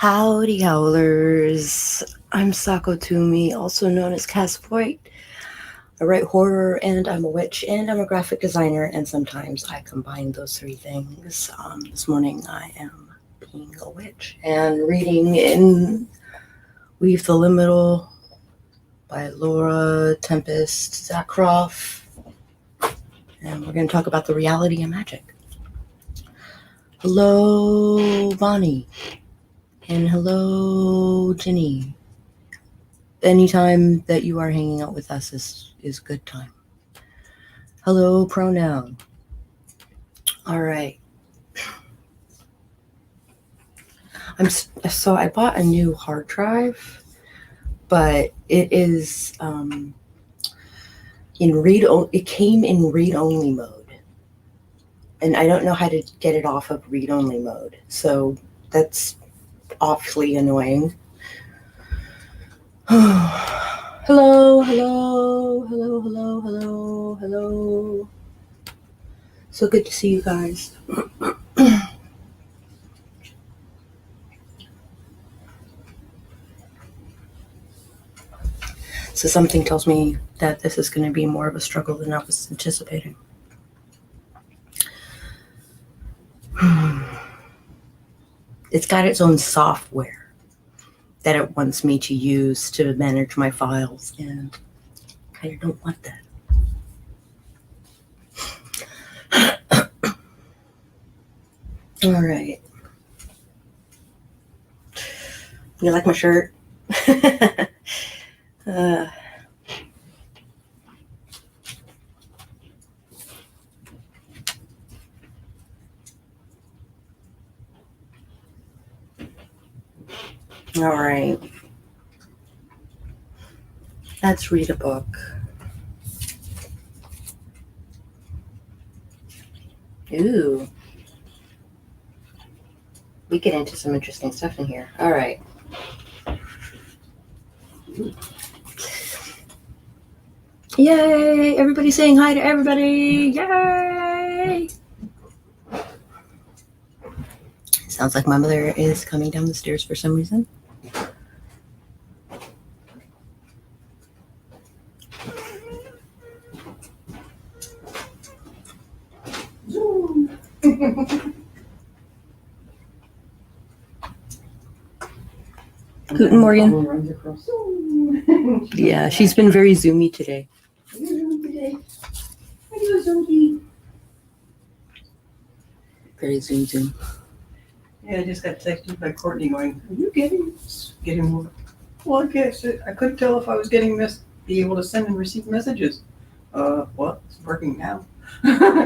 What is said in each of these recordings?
Howdy, howlers. I'm Sako Toomey, also known as Caspoit. I write horror, and I'm a witch, and I'm a graphic designer, and sometimes I combine those three things. This morning I am being a witch and reading in Weave the Liminal by Laura Tempest Zakroff. And we're going to talk about the reality of magic. Hello, Bonnie. And hello, Jenny. Anytime that you are hanging out with us is good time. Hello, pronoun. All right. So I bought a new hard drive, but it is it came in read-only mode, and I don't know how to get it off of read-only mode. So that's awfully annoying. Hello. So good to see you guys. So something tells me that this is going to be more of a struggle than I was anticipating. It's got its own software that it wants me to use to manage my files, and I kind of don't want that. All right. You like my shirt? All right. Let's read a book. Ooh. We get into some interesting stuff in here. All right. Yay! Everybody's saying hi to everybody. Yay! Sounds like my mother is coming down the stairs for some reason. Guten Morgen. Yeah, she's been very zoomy today. Very zoom. Yeah, I just got texted by Courtney going, "Are you getting more?" Well, I guess I couldn't tell if I was be able to send and receive messages. Well, it's working now.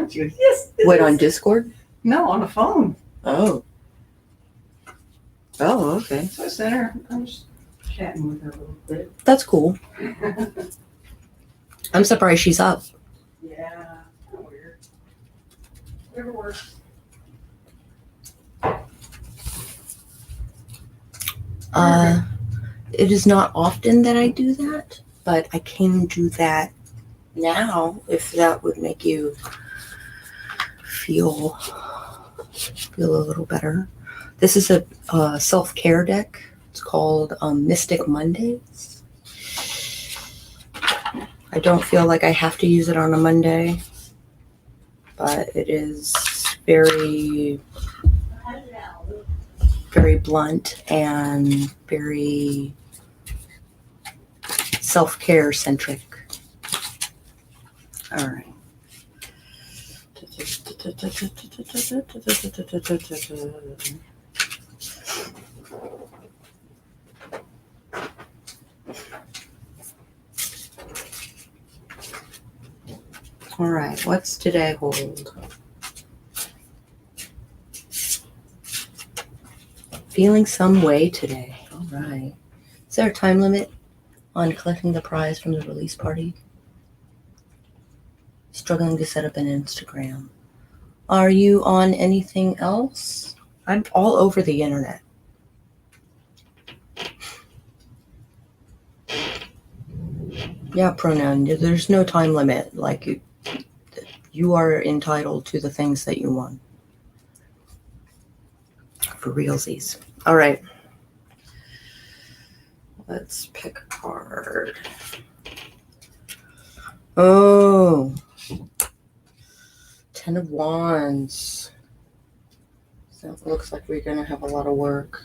She goes, "Yes." What, on Discord? No, on the phone. Oh, okay. So I sent her. I was chatting with her a little bit. That's cool. I'm surprised she's up. Yeah, kind of weird. Whatever works. It is not often that I do that, but I can do that now if that would make you feel a little better. This is a self-care deck. It's called Mystic Mondays. I don't feel like I have to use it on a Monday, but it is very, very blunt and very self-care centric. All right. All right, what's today hold? Feeling some way today. All right. Is there a time limit on collecting the prize from the release party? Struggling to set up an Instagram. Are you on anything else? I'm all over the internet. Yeah, pronoun. There's no time limit. Like you are entitled to the things that you want. For realsies. All right. Let's pick a card. Oh, 10 of Wands. So it looks like we're going to have a lot of work.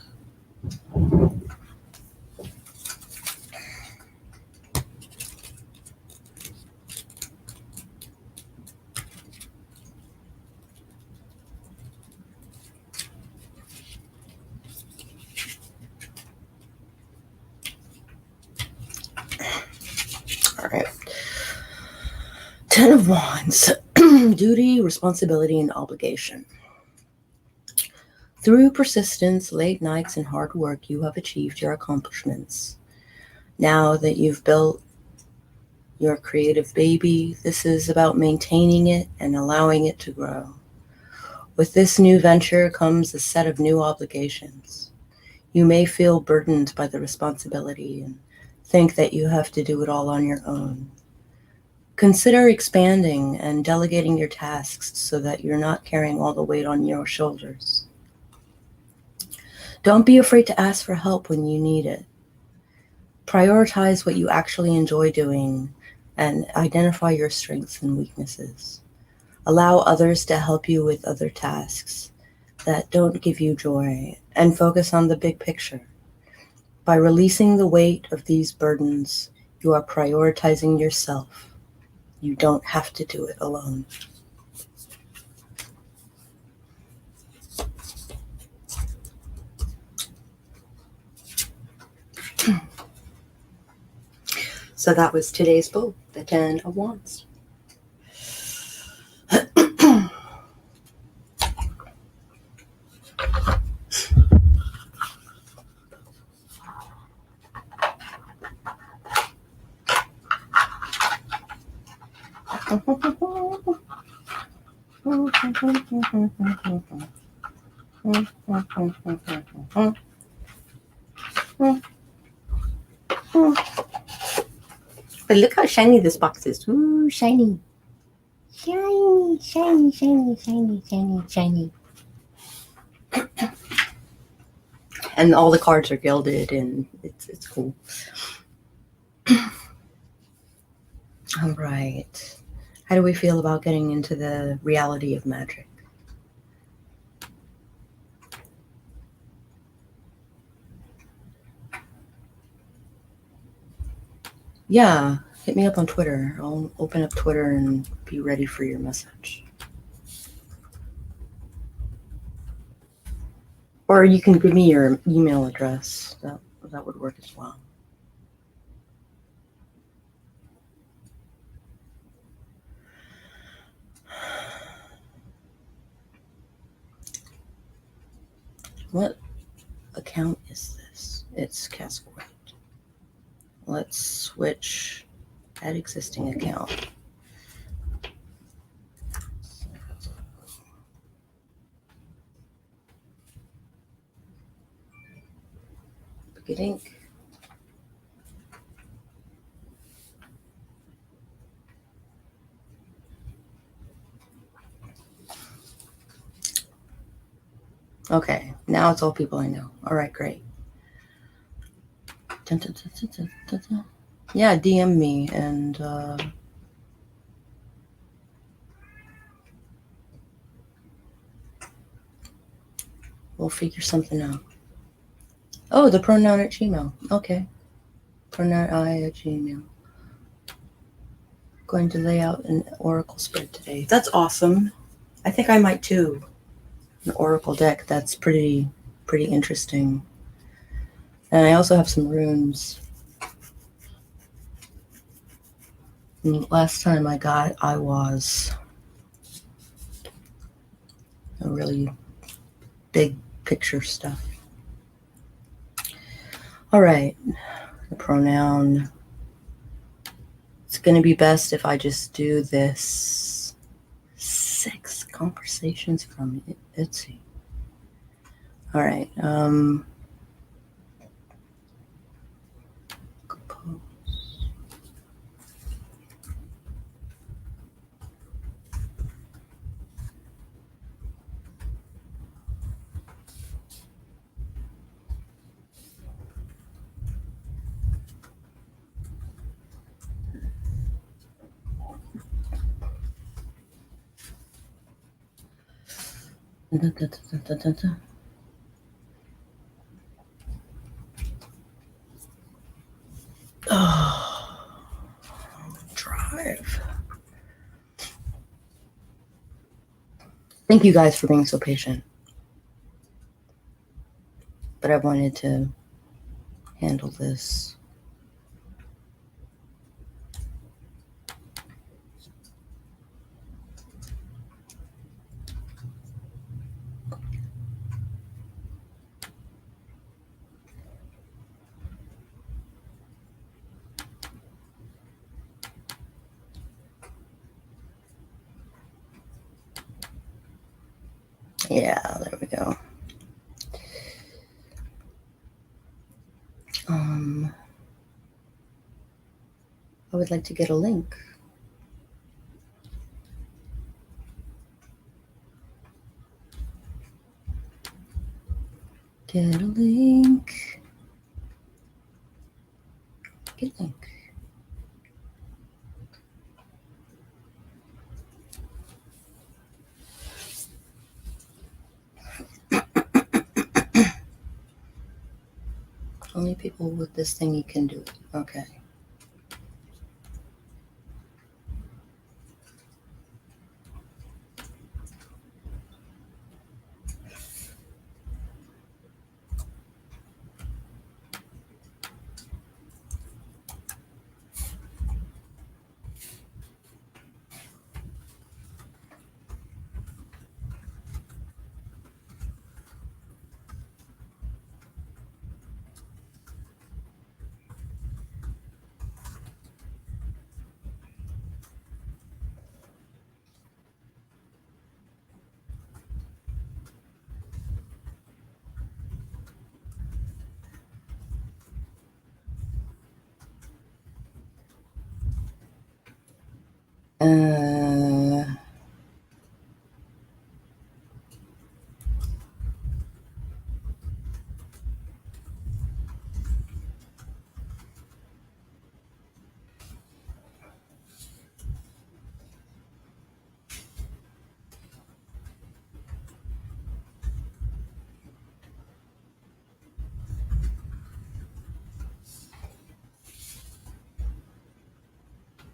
All right. 10 of Wands. Duty, responsibility, and obligation. Through persistence, late nights, and hard work, you have achieved your accomplishments. Now that you've built your creative baby, this is about maintaining it and allowing it to grow. With this new venture comes a set of new obligations. You may feel burdened by the responsibility and think that you have to do it all on your own. Consider expanding and delegating your tasks so that you're not carrying all the weight on your shoulders. Don't be afraid to ask for help when you need it. Prioritize what you actually enjoy doing and identify your strengths and weaknesses. Allow others to help you with other tasks that don't give you joy and focus on the big picture. By releasing the weight of these burdens, you are prioritizing yourself. You don't have to do it alone. So that was today's book, the 10 of Wands. But look how shiny this box is. Ooh, shiny. Shiny, shiny, shiny, shiny, shiny, shiny. And all the cards are gilded and it's cool. All right. How do we feel about getting into the reality of magic? Yeah, hit me up on Twitter. I'll open up Twitter and be ready for your message. Or you can give me your email address. That would work as well. What account is this? It's Casquette. Let's switch that existing account. Beginning. Okay, now it's all people I know. All right, great. Dun, dun, dun, dun, dun, dun. Yeah, DM me and we'll figure something out. Oh, the pronoun at Gmail. Okay. Pronoun I at Gmail. Going to lay out an oracle spread today. That's awesome. I think I might too. An oracle deck. That's pretty interesting. And I also have some runes. And last time I was a really big picture stuff. All right, the pronoun. It's going to be best if I just do this 6 conversations from Etsy. All right. Compose. Oh, drive. Thank you guys for being so patient. But I wanted to handle this. Yeah, there we go. I would like to get a link. Get a link. Get a link. Only people with this thingy can do it. Okay.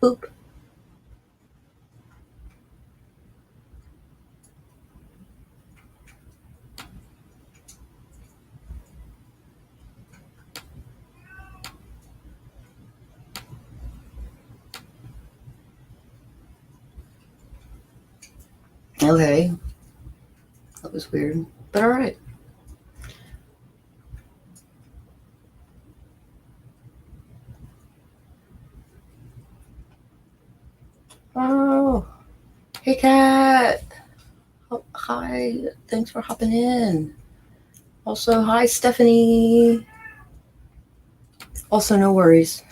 Boop. Okay. That was weird, but all right. Oh, hey, Kat. Oh, hi. Thanks for hopping in. Also, hi, Stephanie. Also, no worries.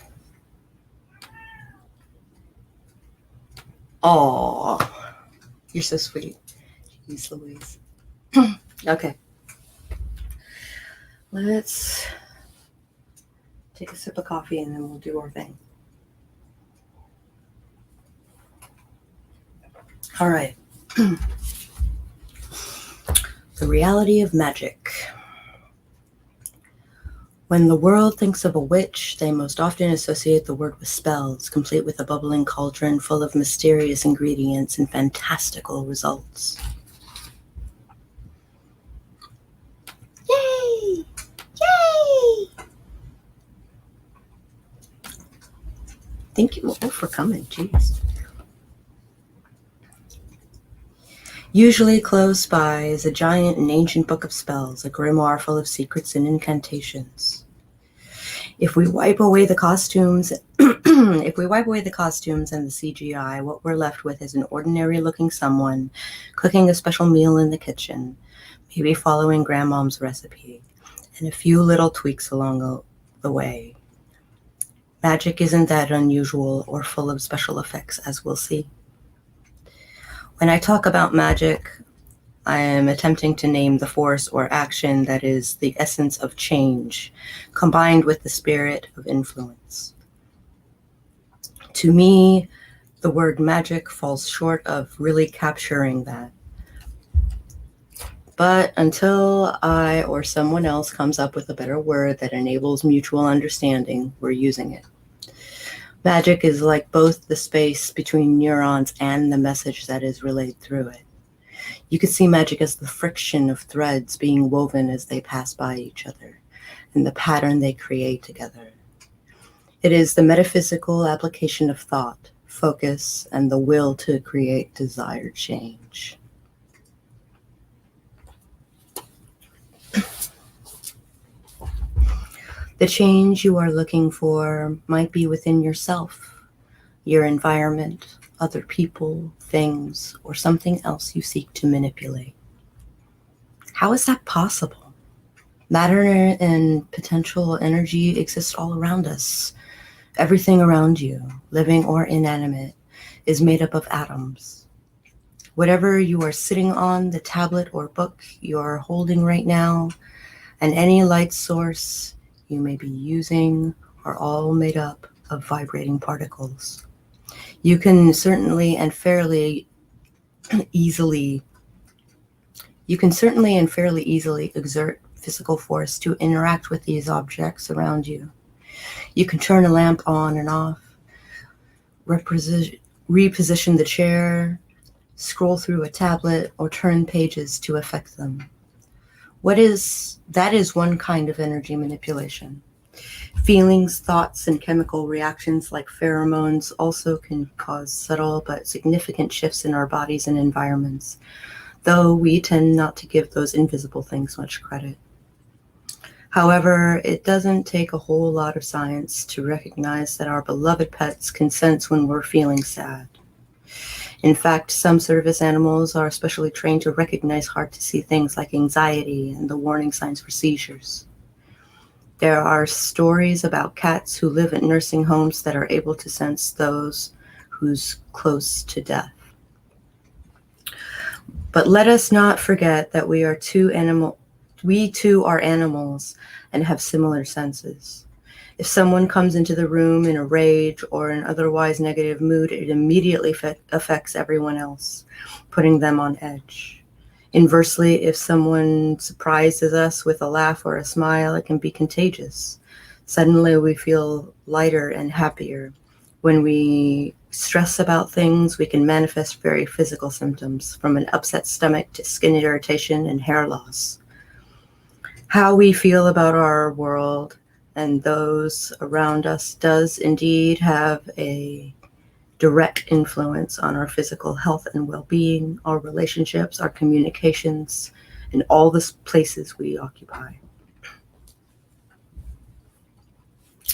Oh, you're so sweet. Jeez Louise. Okay. Let's take a sip of coffee and then we'll do our thing. All right. The reality of magic. When the world thinks of a witch, they most often associate the word with spells, complete with a bubbling cauldron full of mysterious ingredients and fantastical results. Yay! Yay! Thank you all for coming. Jeez. Usually close by is a giant and ancient book of spells, a grimoire full of secrets and incantations. If we wipe away the costumes, and the CGI, what we're left with is an ordinary-looking someone cooking a special meal in the kitchen, maybe following Grandmom's recipe, and a few little tweaks along the way. Magic isn't that unusual or full of special effects, as we'll see. When I talk about magic, I am attempting to name the force or action that is the essence of change, combined with the spirit of influence. To me, the word magic falls short of really capturing that. But until I or someone else comes up with a better word that enables mutual understanding, we're using it. Magic is like both the space between neurons and the message that is relayed through it. You could see magic as the friction of threads being woven as they pass by each other, and the pattern they create together. It is the metaphysical application of thought, focus, and the will to create desired change. The change you are looking for might be within yourself, your environment, other people, things, or something else you seek to manipulate. How is that possible? Matter and potential energy exist all around us. Everything around you, living or inanimate, is made up of atoms. Whatever you are sitting on, the tablet or book you are holding right now, and any light source you may be using are all made up of vibrating particles. You can certainly and fairly easily exert physical force to interact with these objects around you. You can turn a lamp on and off, reposition the chair, scroll through a tablet, or turn pages to affect them. That is one kind of energy manipulation. Feelings, thoughts, and chemical reactions like pheromones also can cause subtle but significant shifts in our bodies and environments, though we tend not to give those invisible things much credit. However, it doesn't take a whole lot of science to recognize that our beloved pets can sense when we're feeling sad. In fact, some service animals are especially trained to recognize hard-to-see things like anxiety and the warning signs for seizures. There are stories about cats who live at nursing homes that are able to sense those who's close to death. But let us not forget that we too are animals and have similar senses. If someone comes into the room in a rage or an otherwise negative mood, it immediately affects everyone else, putting them on edge. Inversely, if someone surprises us with a laugh or a smile, it can be contagious. Suddenly we feel lighter and happier. When we stress about things, we can manifest very physical symptoms, from an upset stomach to skin irritation and hair loss. How we feel about our world and those around us does indeed have a direct influence on our physical health and well-being, our relationships, our communications, and all the places we occupy.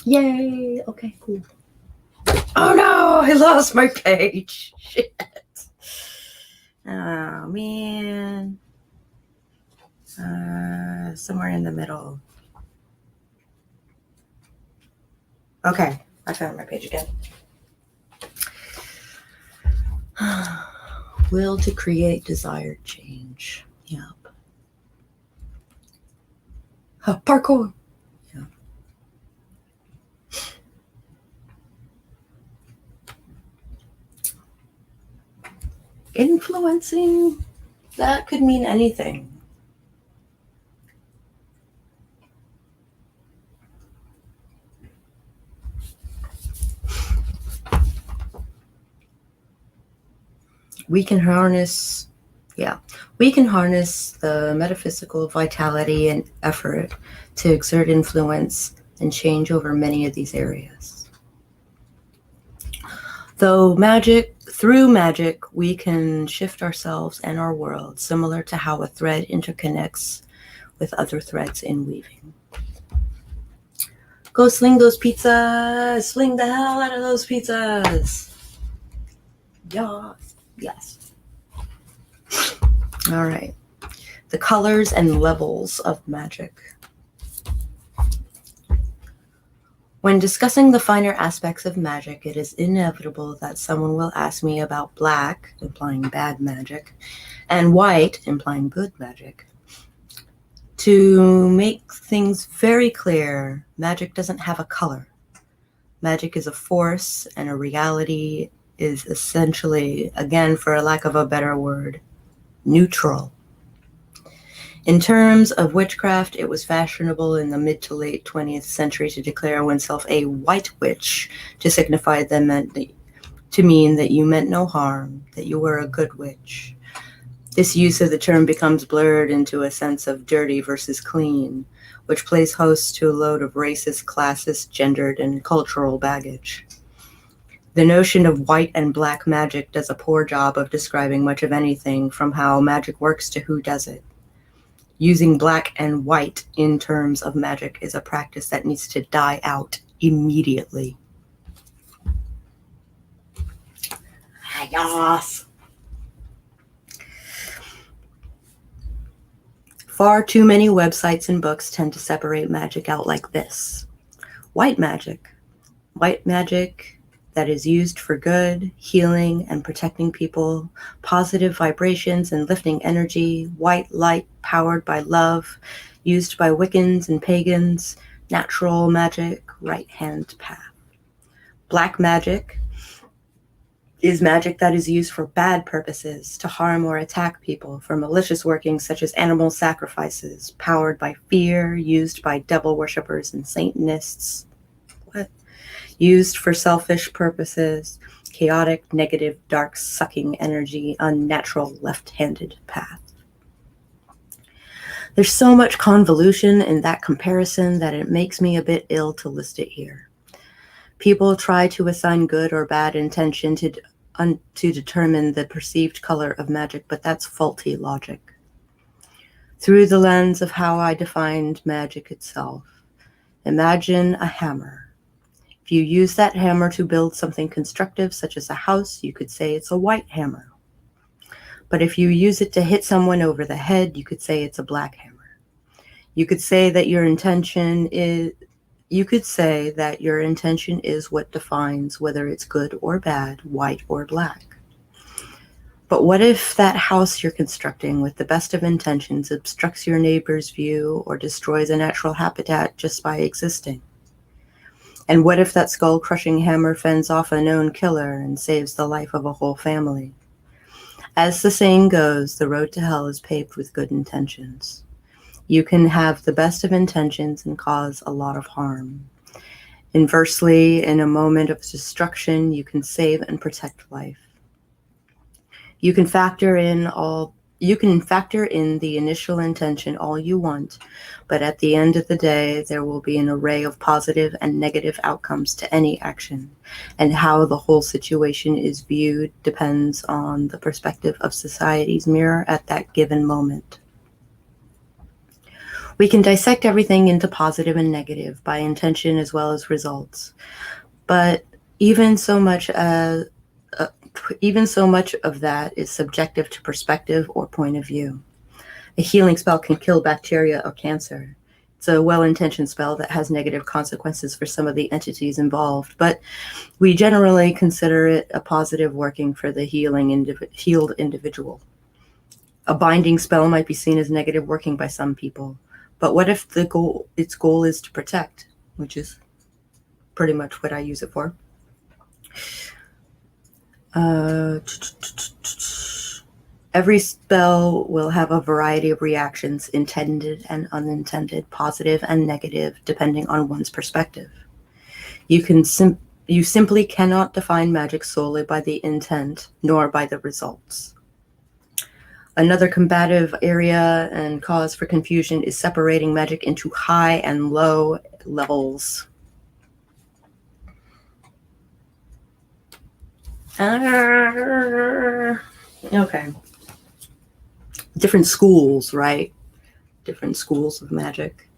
Yay! Okay, cool. Oh no, I lost my page. Shit. Oh man. Somewhere in the middle. Okay, I found my page again. Will to create desired change. Yep. Parkour. Yeah. Influencing. That could mean anything. We can harness the metaphysical vitality and effort to exert influence and change over many of these areas. Through magic, we can shift ourselves and our world, similar to how a thread interconnects with other threads in weaving. Go sling those pizzas! Sling the hell out of those pizzas! Yes. All right. The colors and levels of magic. When discussing the finer aspects of magic, it is inevitable that someone will ask me about black, implying bad magic, and white, implying good magic. To make things very clear, magic doesn't have a color. Magic is a force, and a reality is essentially, again, for a lack of a better word, neutral. In terms of witchcraft, it was fashionable in the mid to late 20th century to declare oneself a white witch to signify to mean that you meant no harm, that you were a good witch. This use of the term becomes blurred into a sense of dirty versus clean, which plays host to a load of racist, classist, gendered, and cultural baggage. The notion of white and black magic does a poor job of describing much of anything, from how magic works to who does it. Using black and white in terms of magic is a practice that needs to die out immediately. Yes. Far too many websites and books tend to separate magic out like this. White magic that is used for good, healing, and protecting people, positive vibrations and lifting energy, white light powered by love, used by Wiccans and pagans, natural magic, right-hand path. Black magic is magic that is used for bad purposes, to harm or attack people, for malicious workings such as animal sacrifices, powered by fear, used by devil worshippers and Satanists. Used for selfish purposes, chaotic, negative, dark, sucking energy, unnatural, left-handed path. There's so much convolution in that comparison that it makes me a bit ill to list it here. People try to assign good or bad intention to determine the perceived color of magic, but that's faulty logic. Through the lens of how I defined magic itself, imagine a hammer. If you use that hammer to build something constructive, such as a house, you could say it's a white hammer. But if you use it to hit someone over the head, you could say it's a black hammer. You could say that your intention is what defines whether it's good or bad, white or black. But what if that house you're constructing with the best of intentions obstructs your neighbor's view or destroys a natural habitat just by existing? And what if that skull-crushing hammer fends off a known killer and saves the life of a whole family? As the saying goes, the road to hell is paved with good intentions. You can have the best of intentions and cause a lot of harm. Inversely, in a moment of destruction, you can save and protect life. You can factor in the initial intention all you want, but at the end of the day, there will be an array of positive and negative outcomes to any action, and how the whole situation is viewed depends on the perspective of society's mirror at that given moment. We can dissect everything into positive and negative by intention as well as results, but even so much of that is subjective to perspective or point of view. A healing spell can kill bacteria or cancer. It's a well-intentioned spell that has negative consequences for some of the entities involved, but we generally consider it a positive working for the healed individual. A binding spell might be seen as negative working by some people, but what if its goal is to protect, which is pretty much what I use it for. Every spell will have a variety of reactions, intended and unintended, positive and negative, depending on one's perspective. You simply cannot define magic solely by the intent, nor by the results. Another combative area and cause for confusion is separating magic into high and low levels. Okay. Different schools, right? Different schools of magic.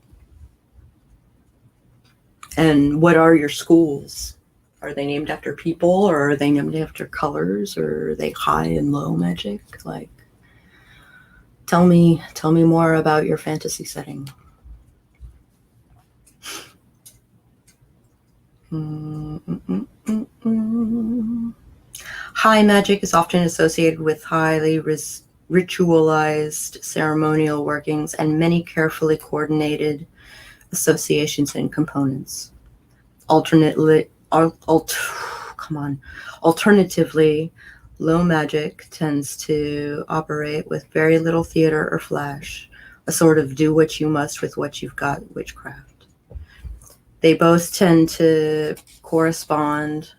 And what are your schools? Are they named after people, or are they named after colors, or are they high and low magic? Like, tell me more about your fantasy setting. High magic is often associated with highly ritualized ceremonial workings and many carefully coordinated associations and components. Alternatively, low magic tends to operate with very little theater or flash, a sort of do what you must with what you've got witchcraft. They both tend to correspond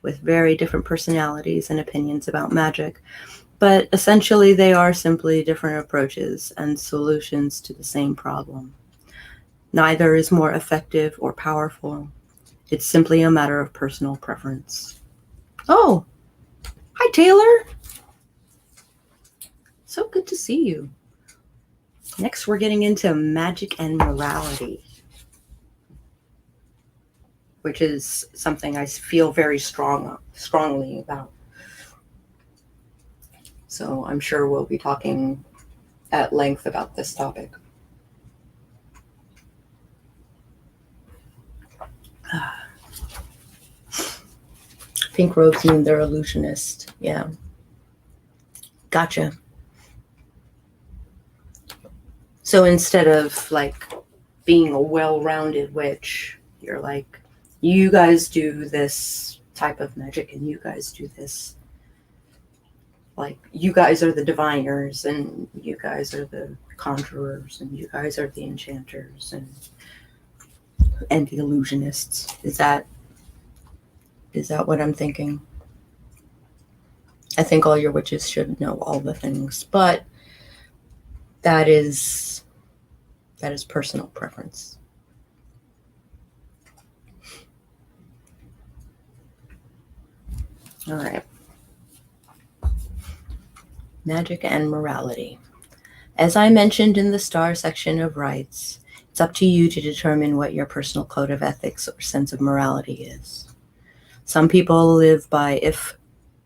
with very different personalities and opinions about magic, but essentially they are simply different approaches and solutions to the same problem. Neither is more effective or powerful. It's simply a matter of personal preference. Oh, hi Taylor. So good to see you. Next, we're getting into magic and morality, which is something I feel very strongly about. So I'm sure we'll be talking at length about this topic. Pink robes mean they're illusionist. Yeah. Gotcha. So instead of like being a well-rounded witch, you're like, you guys do this type of magic and you guys do this. Like, you guys are the diviners and you guys are the conjurers and you guys are the enchanters and the illusionists. Is that what I'm thinking? I think all your witches should know all the things, but that is personal preference. All right. Magic and morality. As I mentioned in the star section of rights, it's up to you to determine what your personal code of ethics or sense of morality is. Some people live by if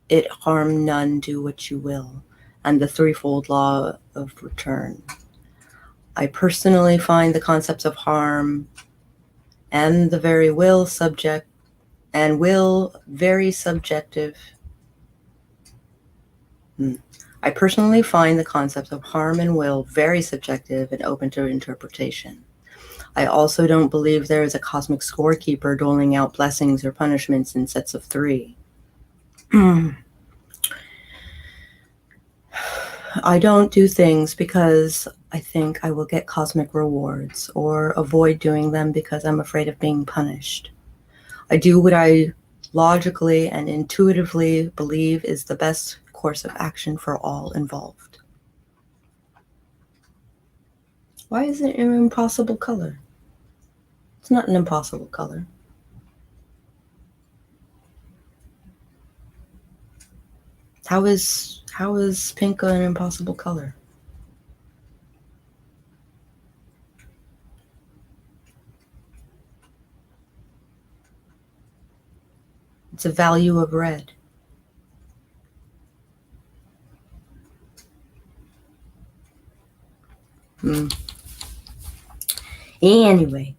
it harm none, do what you will, and the threefold law of return. I personally find the concepts of harm and the very will very subjective. I personally find the concepts of harm and will very subjective and open to interpretation. I also don't believe there is a cosmic scorekeeper doling out blessings or punishments in sets of 3. I don't do things because I think I will get cosmic rewards, or avoid doing them because I'm afraid of being punished. I do what I logically and intuitively believe is the best course of action for all involved. Why is it an impossible color? It's not an impossible color. How is pink an impossible color? It's a value of red. Anyway,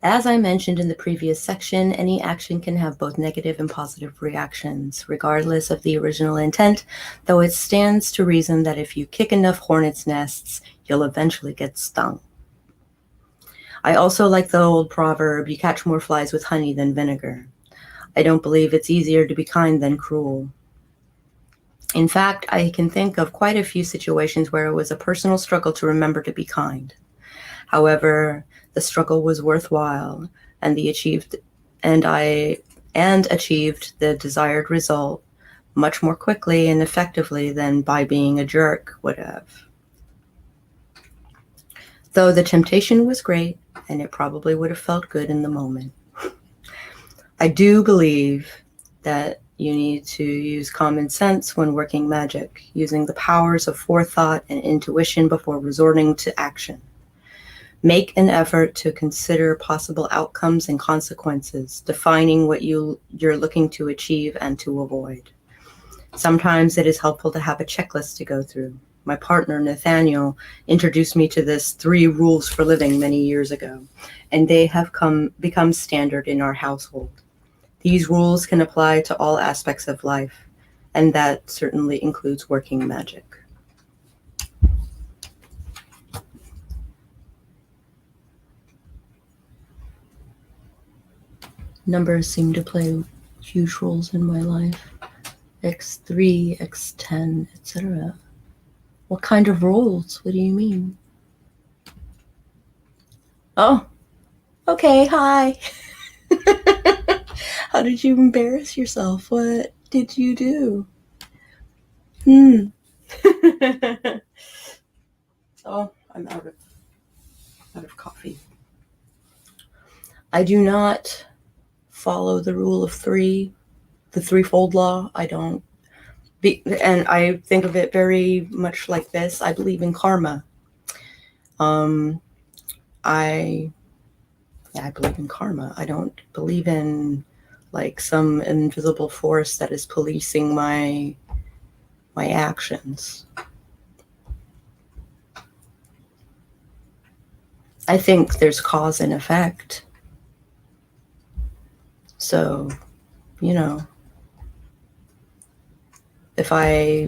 as I mentioned in the previous section, any action can have both negative and positive reactions, regardless of the original intent, though it stands to reason that if you kick enough hornets' nests, you'll eventually get stung. I also like the old proverb, you catch more flies with honey than vinegar. I don't believe it's easier to be kind than cruel. In fact, I can think of quite a few situations where it was a personal struggle to remember to be kind. However, the struggle was worthwhile, and achieved the desired result much more quickly and effectively than by being a jerk would have. Though the temptation was great, and it probably would have felt good in the moment. I do believe that you need to use common sense when working magic, using the powers of forethought and intuition before resorting to action. Make an effort to consider possible outcomes and consequences, defining what you're looking to achieve and to avoid. Sometimes it is helpful to have a checklist to go through. My partner, Nathaniel, introduced me to this 3 rules for living many years ago, and they have become standard in our household. These rules can apply to all aspects of life, and that certainly includes working magic. Numbers seem to play huge roles in my life. X3, X10, etc. What kind of rules? What do you mean? Oh, okay, hi. How did you embarrass yourself? What did you do? Oh, I'm out of coffee. I do not follow the rule of three, the threefold law. I don't. And I think of it very much like this. I believe in karma. I believe in karma. I don't believe in like some invisible force that is policing my actions. I think there's cause and effect. So, if I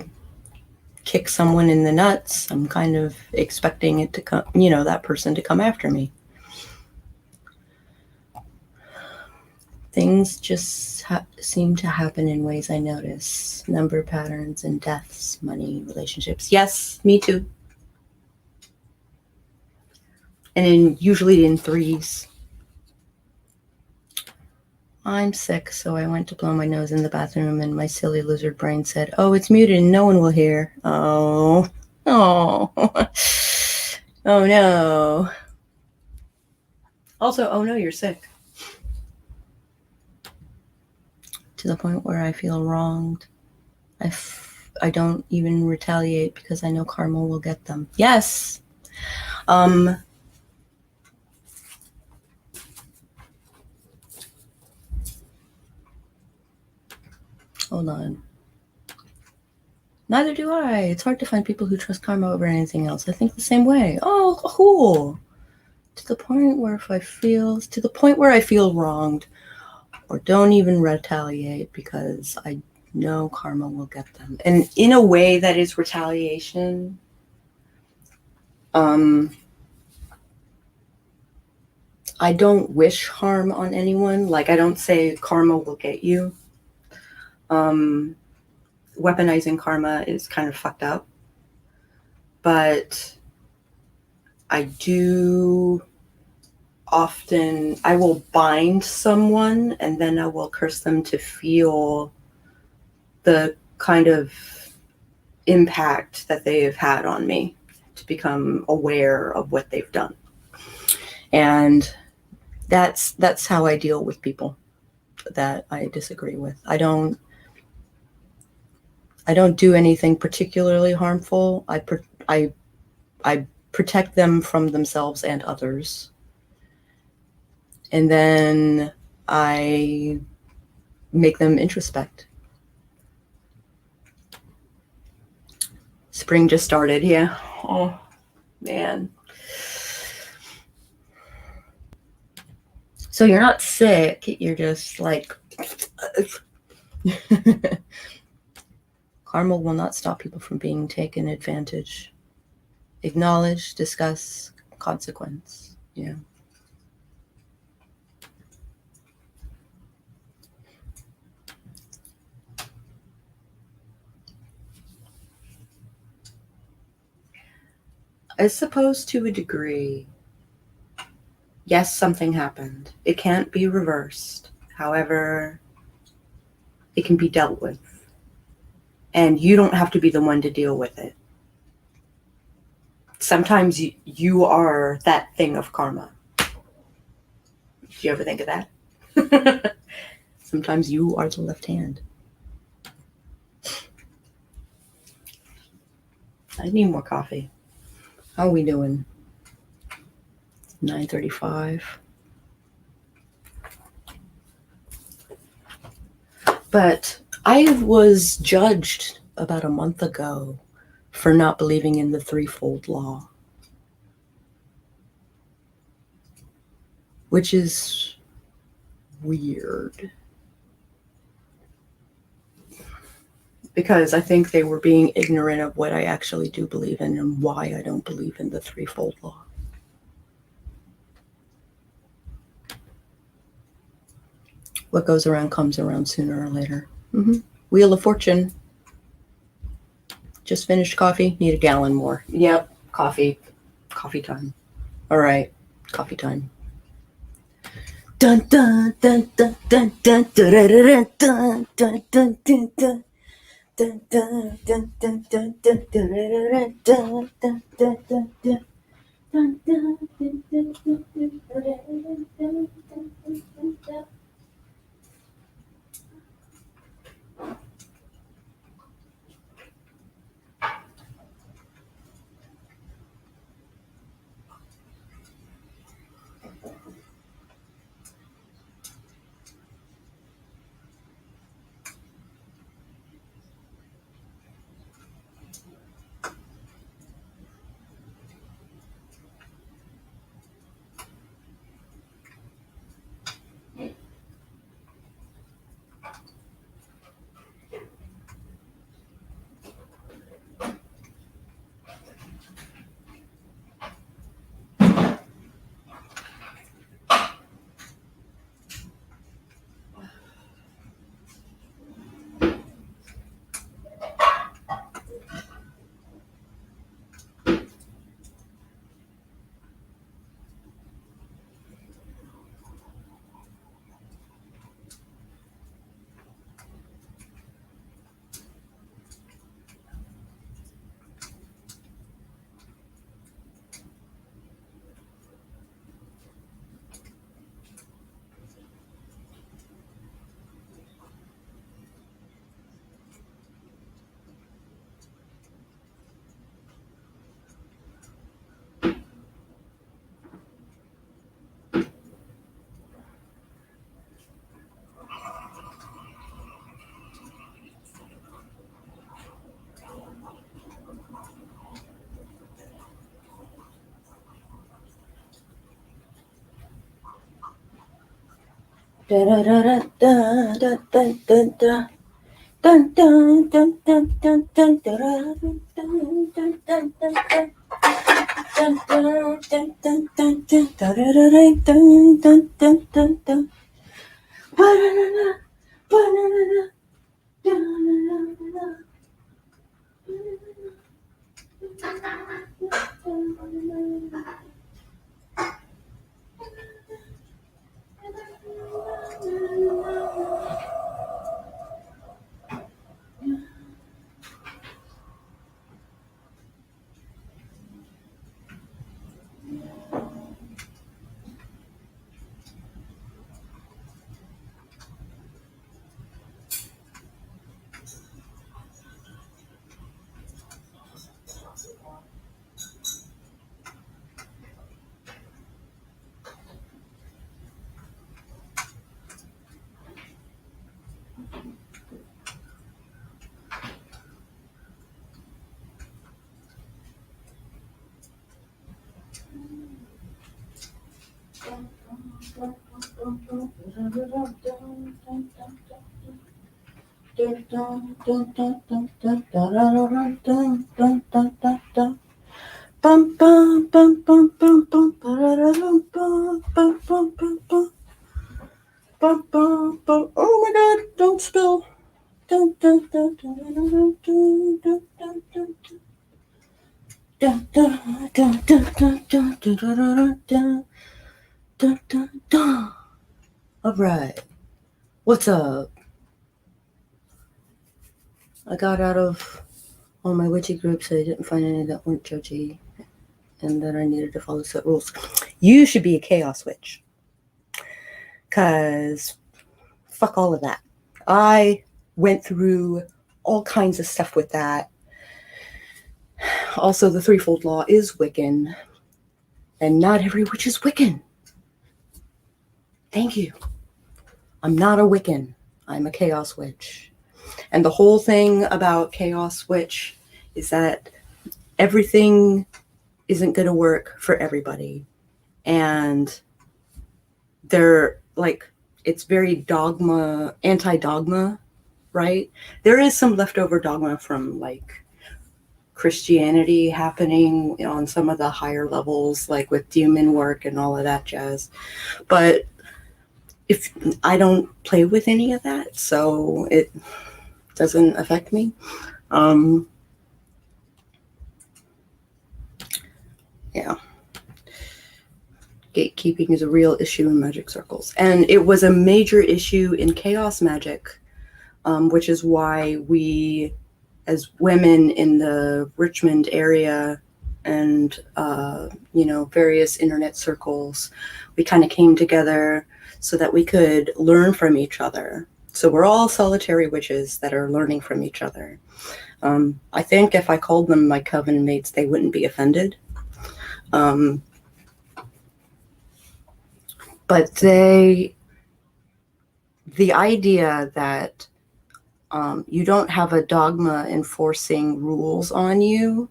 kick someone in the nuts, I'm kind of expecting it to come, that person to come after me. Things just seem to happen in ways I notice. Number patterns and deaths, money, relationships. Yes, me too. And usually in threes. I'm sick, so I went to blow my nose in the bathroom, and my silly lizard brain said, "Oh, it's muted and no one will hear." Oh, oh no. Also, oh no, you're sick. To the point where I feel wronged. I don't even retaliate because I know karma will get them. Yes. Hold on. Neither do I. It's hard to find people who trust karma over anything else. I think the same way. Oh, cool. To the point where I feel wronged, or don't even retaliate because I know karma will get them. And in a way that is retaliation. I don't wish harm on anyone. Like, I don't say karma will get you. Weaponizing karma is kind of fucked up. But I do often, I will bind someone and then I will curse them to feel the kind of impact that they have had on me, to become aware of what they've done. And that's how I deal with people that I disagree with. I don't do anything particularly harmful. I protect them from themselves and others. And then I make them introspect. Spring just started, yeah. Oh, man. So you're not sick, you're just like... Karma will not stop people from being taken advantage. Acknowledge, discuss, consequence. Yeah. I suppose to a degree. Yes, something happened. It can't be reversed. However, it can be dealt with. And you don't have to be the one to deal with it. Sometimes you are that thing of karma. Do you ever think of that? Sometimes you are the left hand. I need more coffee. How are we doing? 9:35. But I was judged about a month ago for not believing in the threefold law, which is weird. Because I think they were being ignorant of what I actually do believe in and why I don't believe in the threefold law. What goes around comes around sooner or later. Mm-hmm. Wheel of Fortune. Just finished coffee. Need a gallon more. Yep. Coffee. Coffee time. All right. Coffee time. Dun dun dun dun dun dun dun dun dun dun dun dun. Dun dun dun dun dun dun dun dun dun dun dun dun. Dun dun dun dun dun dun dun dun dun. Da da da da da da da da. Dun dun dun dun dun dun dun dun dun dun dun dun. Dun dun dun dun dun dun dun dun dun dun dun. Ba-da-da-da, ba-da-da-da, da-da-da-da-da. Bum bum bum bum bum bum bum bum bum bum bum bum bum bum. Oh my God! Don't spill. Dun dun dun dun dun dun dun dun dun. Dun dun dun dun dun dun dun dun dun dun dun dun. All right. What's up? I got out of all my witchy groups. I didn't find any that weren't judgy, and that I needed to follow set rules. You should be a chaos witch, cause fuck all of that. I went through all kinds of stuff with that. Also, the threefold law is Wiccan, and not every witch is Wiccan. Thank you. I'm not a Wiccan. I'm a chaos witch. And the whole thing about chaos witch is that everything isn't going to work for everybody. And they're like, it's very dogma, anti-dogma, right? There is some leftover dogma from like Christianity happening on some of the higher levels, like with demon work and all of that jazz. But if I don't play with any of that, so it doesn't affect me. Yeah. Gatekeeping is a real issue in magic circles. And it was a major issue in chaos magic, which is why we, as women in the Richmond area and, various internet circles, we kind of came together so that we could learn from each other. So we're all solitary witches that are learning from each other. I think if I called them my coven mates, they wouldn't be offended. But the idea that you don't have a dogma enforcing rules on you.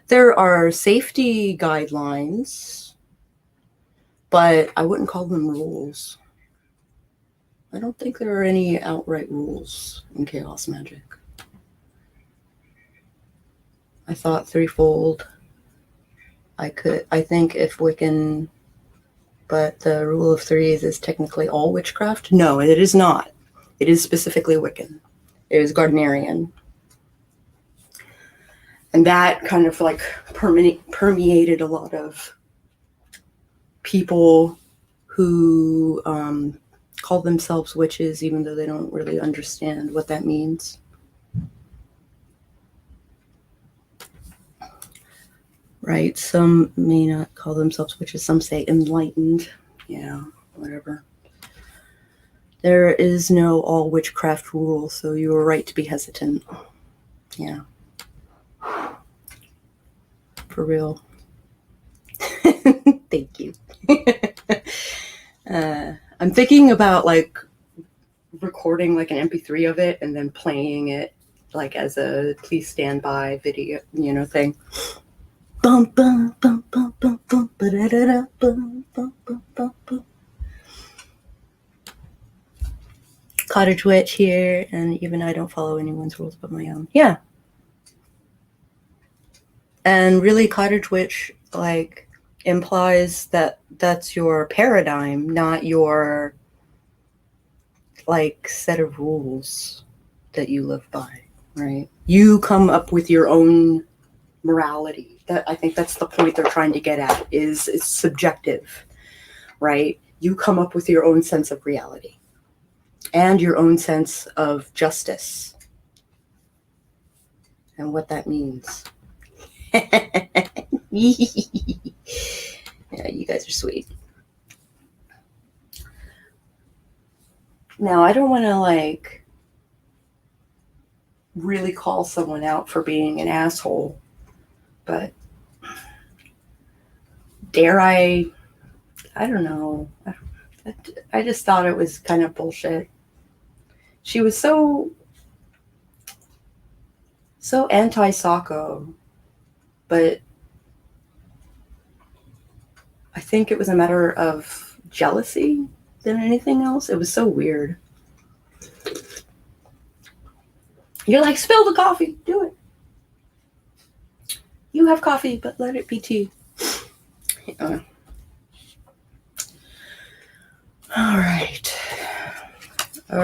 There are safety guidelines, but I wouldn't call them rules. I don't think there are any outright rules in chaos magic. I thought threefold. I think if Wiccan, but the rule of threes is technically all witchcraft. No, it is not. It is specifically Wiccan. It is Gardnerian. And that kind of like permeated a lot of people who call themselves witches, even though they don't really understand what that means. Right? Some may not call themselves witches. Some say enlightened. Yeah, whatever. There is no all witchcraft rule, so you are right to be hesitant. Yeah. For real. Thank you. I'm thinking about like recording like an MP3 of it and then playing it like as a please stand by video, thing. Bum bum bum bum bum bum ba-da-da-da, bum bum bum bum bum. Cottage witch here, and even I don't follow anyone's rules but my own. Yeah. And really, cottage witch like implies that that's your paradigm, not your like set of rules that you live by, right? You come up with your own morality. That I think that's the point they're trying to get at, is it's subjective, right? You come up with your own sense of reality and your own sense of justice and what that means. Yeah, you guys are sweet. Now, I don't want to like really call someone out for being an asshole, but dare I don't know. I just thought it was kind of bullshit. She was so anti-Sacco, but I think it was a matter of jealousy than anything else. It was so weird. You're like, spill the coffee, do it. You have coffee, but let it be tea. All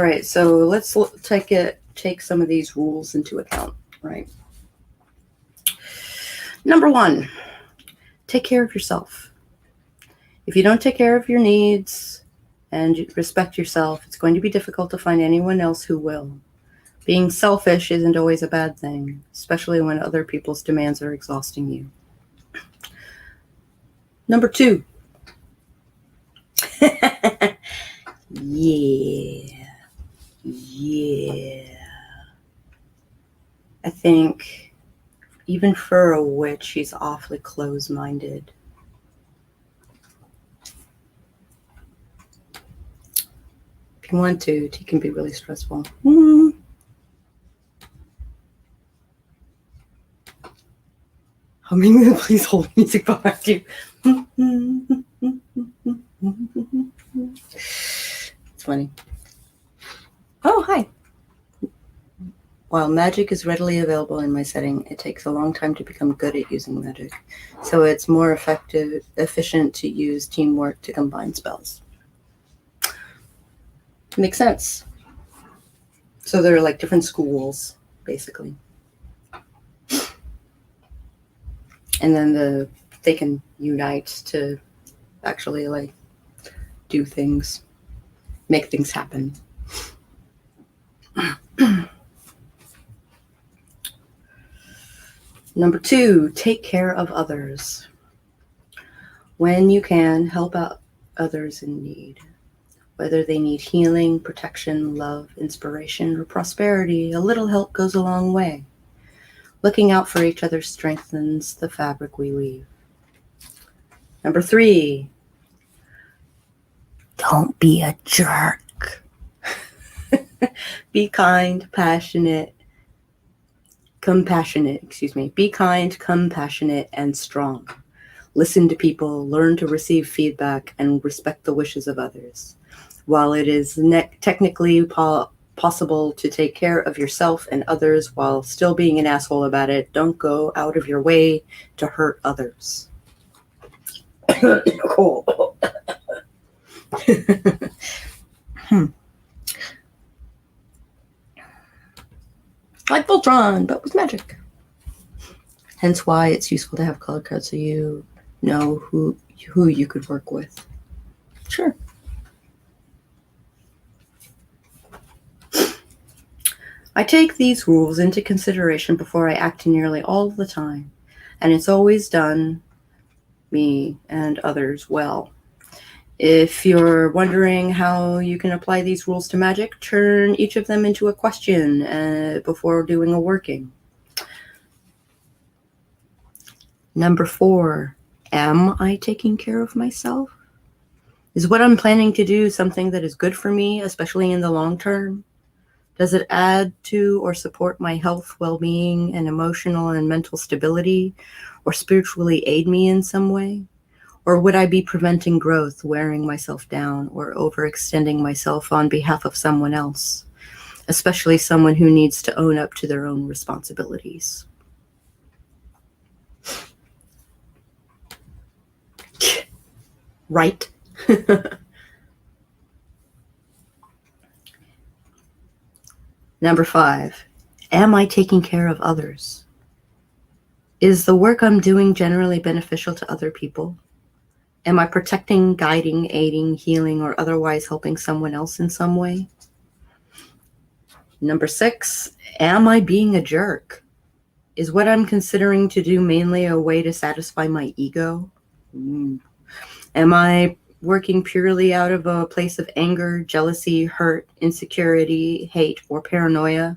right. So let's take some of these rules into account, right? Number 1, take care of yourself. If you don't take care of your needs and respect yourself, it's going to be difficult to find anyone else who will. Being selfish isn't always a bad thing, especially when other people's demands are exhausting you. Number 2. Yeah. I think even for a witch, she's awfully close-minded. If you want to, tea can be really stressful. Humming, please hold music behind you. It's funny. Oh, hi. While magic is readily available in my setting, it takes a long time to become good at using magic. So it's more efficient to use teamwork to combine spells. Makes sense. So there are like different schools, basically. And then the they can unite to actually like do things, make things happen. Number 2, take care of others. When you can, help out others in need. Whether they need healing, protection, love, inspiration, or prosperity, a little help goes a long way. Looking out for each other strengthens the fabric we weave. Number 3, don't be a jerk. Be kind, compassionate. Be kind, compassionate, and strong. Listen to people, learn to receive feedback, and respect the wishes of others. While it is technically possible to take care of yourself and others while still being an asshole about it, don't go out of your way to hurt others. Cool. Like Voltron, but with magic. Hence why it's useful to have color cards so you know who you could work with. Sure. I take these rules into consideration before I act nearly all the time, and it's always done me and others well. If you're wondering how you can apply these rules to magic, turn each of them into a question before doing a working. Number 4, am I taking care of myself? Is what I'm planning to do something that is good for me, especially in the long term? Does it add to or support my health, well-being, and emotional and mental stability, or spiritually aid me in some way? Or would I be preventing growth, wearing myself down, or overextending myself on behalf of someone else, especially someone who needs to own up to their own responsibilities? Right? Number 5, am I taking care of others? Is the work I'm doing generally beneficial to other people? Am I protecting, guiding, aiding, healing, or otherwise helping someone else in some way? Number 6, am I being a jerk? Is what I'm considering to do mainly a way to satisfy my ego? Am I working purely out of a place of anger, jealousy, hurt, insecurity, hate, or paranoia?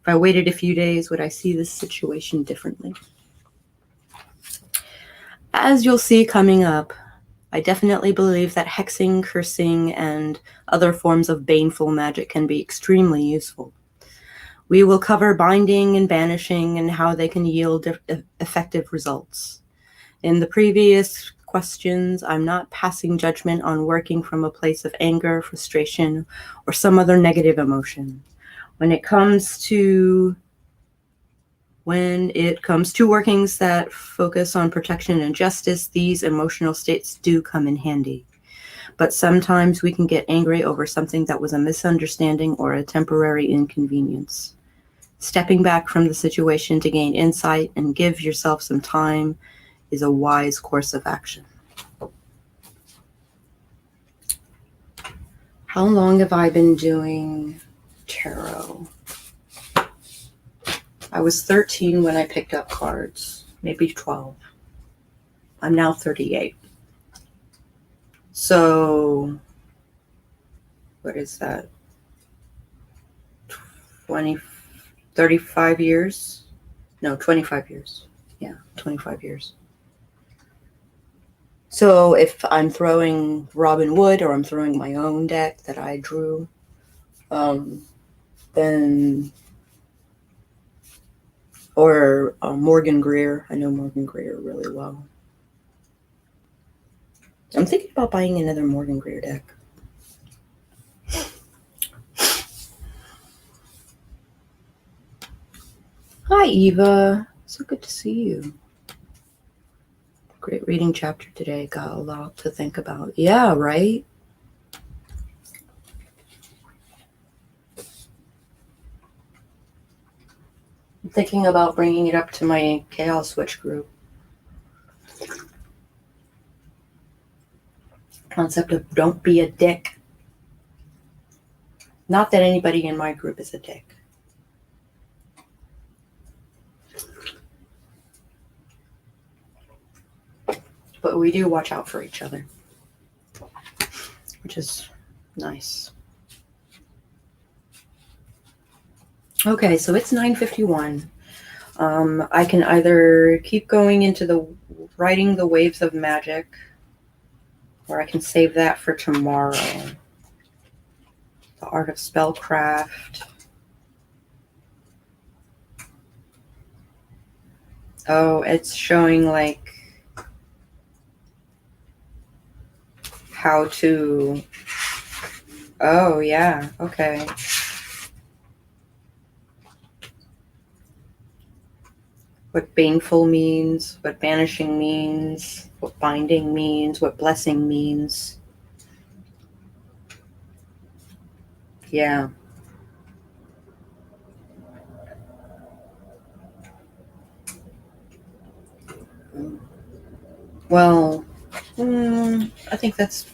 If I waited a few days, would I see this situation differently? As you'll see coming up, I definitely believe that hexing, cursing, and other forms of baneful magic can be extremely useful. We will cover binding and banishing and how they can yield effective results. In the previous questions, I'm not passing judgment on working from a place of anger, frustration, or some other negative emotion. When it comes to workings that focus on protection and justice, these emotional states do come in handy. But sometimes we can get angry over something that was a misunderstanding or a temporary inconvenience. Stepping back from the situation to gain insight and give yourself some time is a wise course of action. How long have I been doing tarot? I was 13 when I picked up cards, maybe 12. I'm now 38. So, what is that? 35 years? No, 25 years. Yeah, 25 years. So if I'm throwing Robin Wood or I'm throwing my own deck that I drew, then, or Morgan Greer. I know Morgan Greer really well. I'm thinking about buying another Morgan Greer deck. Hi, Eva. So good to see you. Great reading chapter today. Got a lot to think about. Yeah, right? I'm thinking about bringing it up to my Chaos Witch group. Concept of don't be a dick. Not that anybody in my group is a dick. But we do watch out for each other, which is nice. Okay, so it's 9:51. I can either keep going into the writing the Waves of Magick, or I can save that for tomorrow. The Art of Spellcraft. Oh, it's showing like how to. Oh, yeah, okay. What baneful means, what banishing means, what binding means, what blessing means. Yeah. Well, I think that's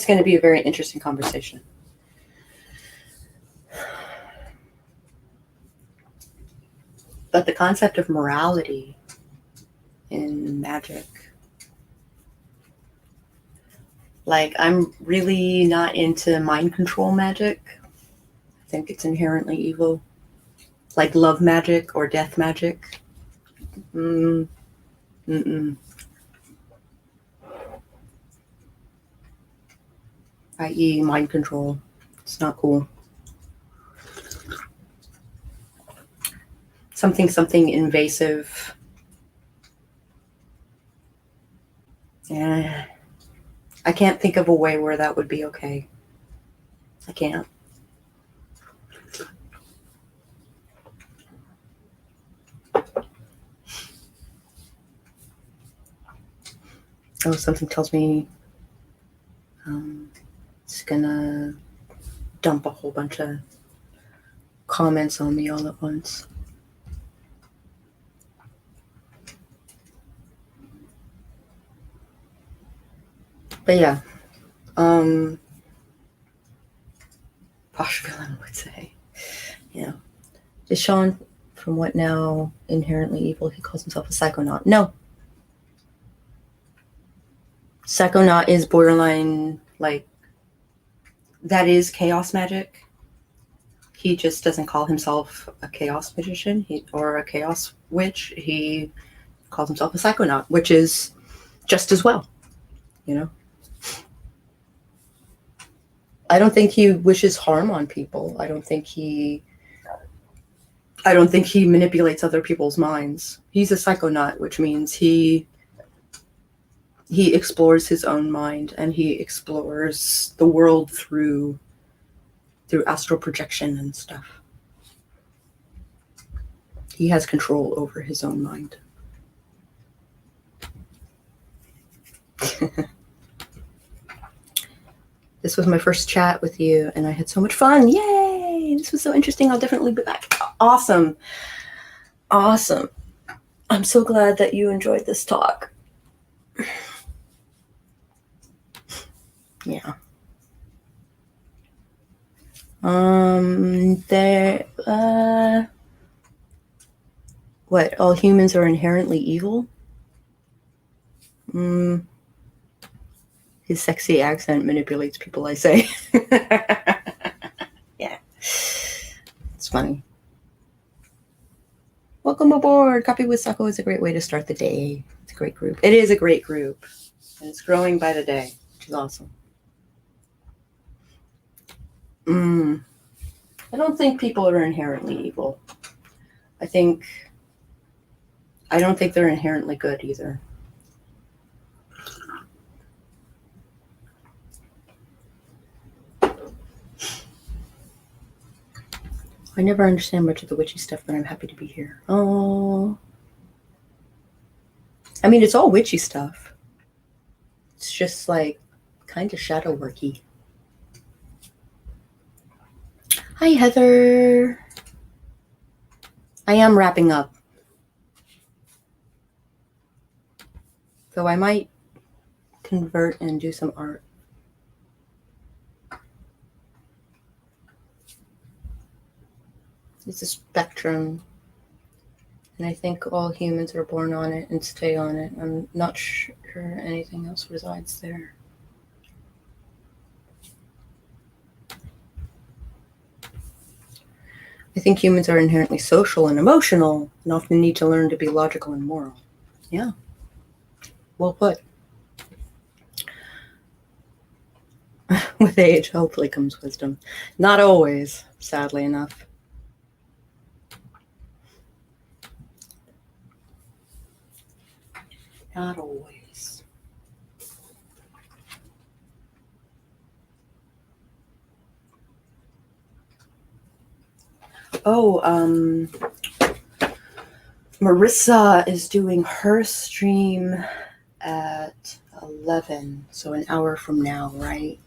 going to be a very interesting conversation. But the concept of morality in magic, like, I'm really not into mind control magic. I think it's inherently evil. Like love magic or death magic. I.e. mind control. It's not cool. Something invasive. Yeah. I can't think of a way where that would be okay. I can't. Oh, something tells me it's gonna dump a whole bunch of comments on me all at once. But yeah, posh villain would say, yeah. Is Sean from What Now inherently evil? He calls himself a psychonaut. No. Psychonaut is borderline, like, that is chaos magic. He just doesn't call himself a chaos magician or a chaos witch. He calls himself a psychonaut, which is just as well, you know? I don't think he wishes harm on people. I don't think he manipulates other people's minds. He's a psychonaut, which means he explores his own mind, and he explores the world through astral projection and stuff. He has control over his own mind. This was my first chat with you, and I had so much fun. Yay! This was so interesting. I'll definitely be back. Awesome. Awesome. I'm so glad that you enjoyed this talk. Yeah. What? All humans are inherently evil? His sexy accent manipulates people, I say. Yeah. It's funny. Welcome aboard. Coffee with Sako is a great way to start the day. It's a great group. It is a great group. And it's growing by the day, which is awesome. I don't think people are inherently evil. I don't think they're inherently good either. I never understand much of the witchy stuff, but I'm happy to be here. Oh. I mean, it's all witchy stuff. It's just like kind of shadow worky. Hi, Heather. I am wrapping up. So I might convert and do some art. It's a spectrum, and I think all humans are born on it and stay on it. I'm not sure anything else resides there. I think humans are inherently social and emotional and often need to learn to be logical and moral. Yeah. Well put. With age, hopefully comes wisdom. Not always, sadly enough. Not always. Oh, Marissa is doing her stream at 11, so an hour from now, right?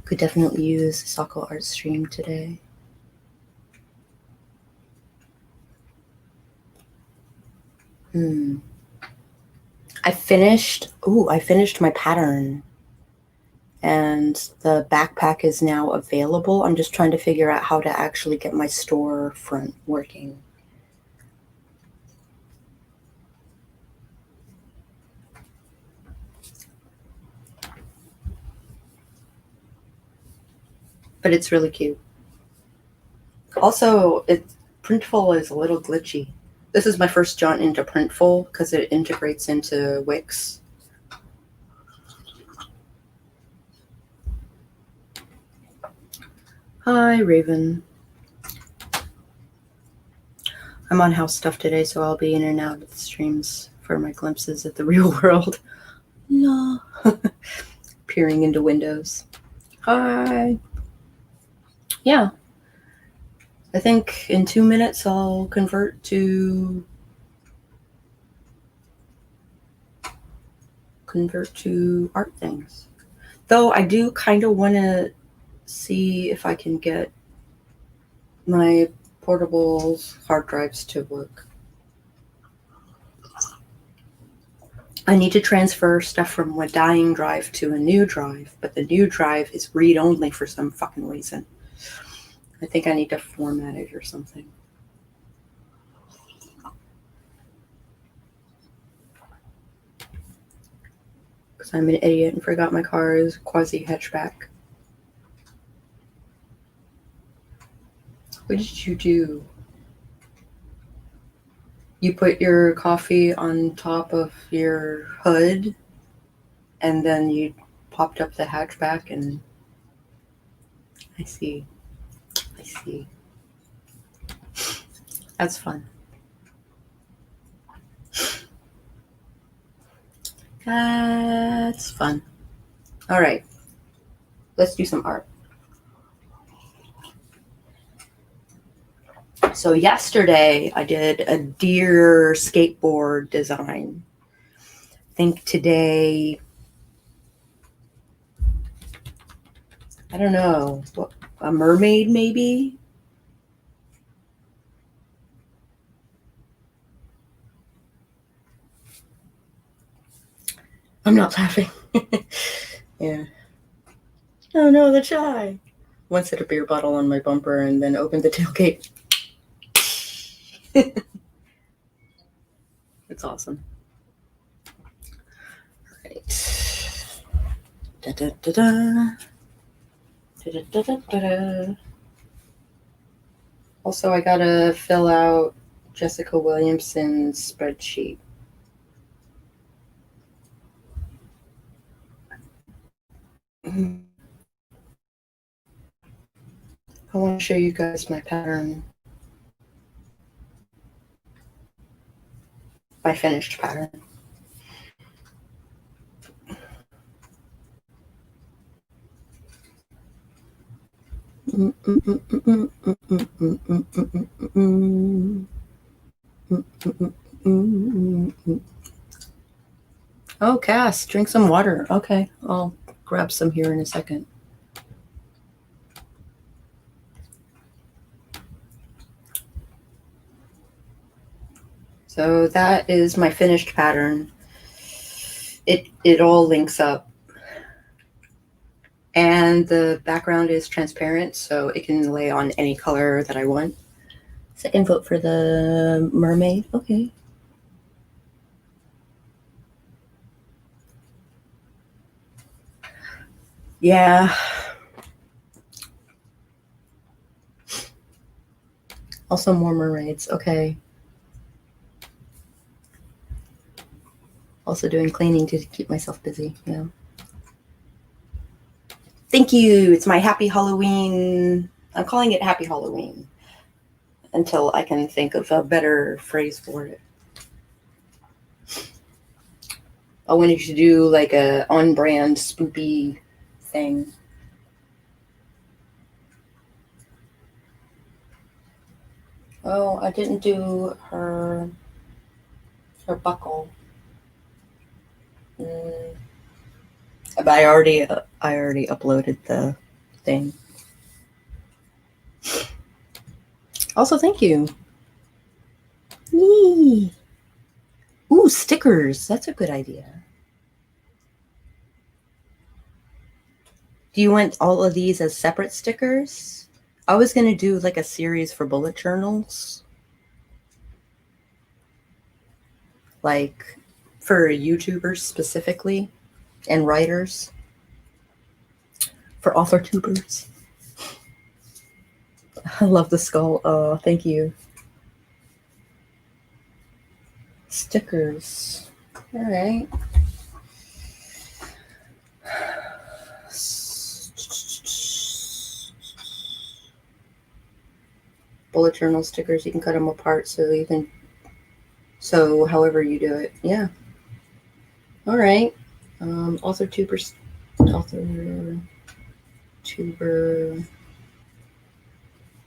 Could definitely use a Sako art stream today. I finished my pattern, and the backpack is now available. I'm just trying to figure out how to actually get my storefront working. But it's really cute. Also, Printful is a little glitchy. This is my first jaunt into Printful because it integrates into Wix. Hi, Raven. I'm on house stuff today, so I'll be in and out of the streams for my glimpses at the real world. No. Peering into windows. Hi. Yeah. I think in 2 minutes I'll convert to art things. Though I do kind of want to see if I can get my portable hard drives to work. I need to transfer stuff from a dying drive to a new drive, but the new drive is read-only for some fucking reason. I think I need to format it or something. Because I'm an idiot and forgot my car is quasi-hatchback. What did you do? You put your coffee on top of your hood and then you popped up the hatchback and I see. That's fun. That's fun. All right. Let's do some art. So yesterday I did a deer skateboard design. I think today, I don't know, a mermaid maybe? I'm not laughing. Yeah. Oh no, the chai. Once hit a beer bottle on my bumper and then opened the tailgate. It's awesome. All right. Da, da, da, da. Da, da, da, da, da. Also, I gotta fill out Jessica Williamson's spreadsheet. I want to show you guys my pattern. My finished pattern. Oh, Cass, drink some water. Okay, I'll grab some here in a second. So that is my finished pattern. it all links up. And the background is transparent, so it can lay on any color that I want. Second vote for the mermaid. Okay. Yeah. Also more mermaids. Okay. Also doing cleaning to keep myself busy. Yeah. Thank you. It's my happy Halloween. I'm calling it Happy Halloween until I can think of a better phrase for it. I wanted to do like a on-brand spoopy thing. Oh, I didn't do her buckle. But I already uploaded the thing. Also, thank you. Yee. Ooh, stickers. That's a good idea. Do you want all of these as separate stickers? I was going to do like a series for bullet journals. Like for YouTubers specifically and writers. For authortubers. I love the skull. Oh, thank you. Stickers. All right. Bullet journal stickers, you can cut them apart so however you do it. Yeah. All right. Authortuber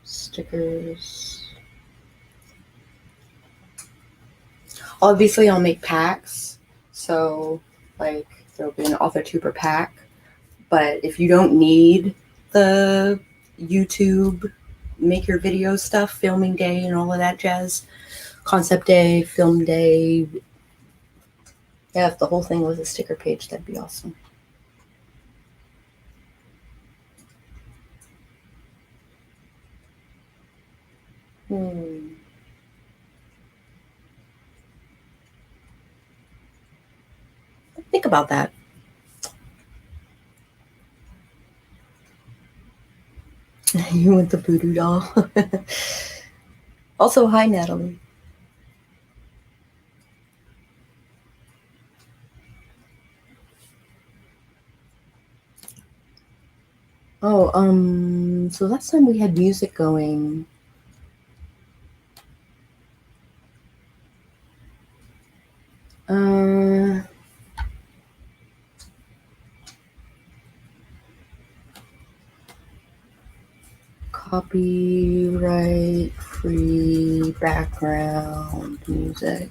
stickers. Obviously, I'll make packs. So, like, there'll be an authortuber pack. But if you don't need the YouTube make your video stuff, filming day and all of that jazz, concept day, film day. Yeah, if the whole thing was a sticker page, that'd be awesome. Think about that. You want the voodoo doll. Also, hi, Natalie. Oh, so last time we had music going. Copyright free background music.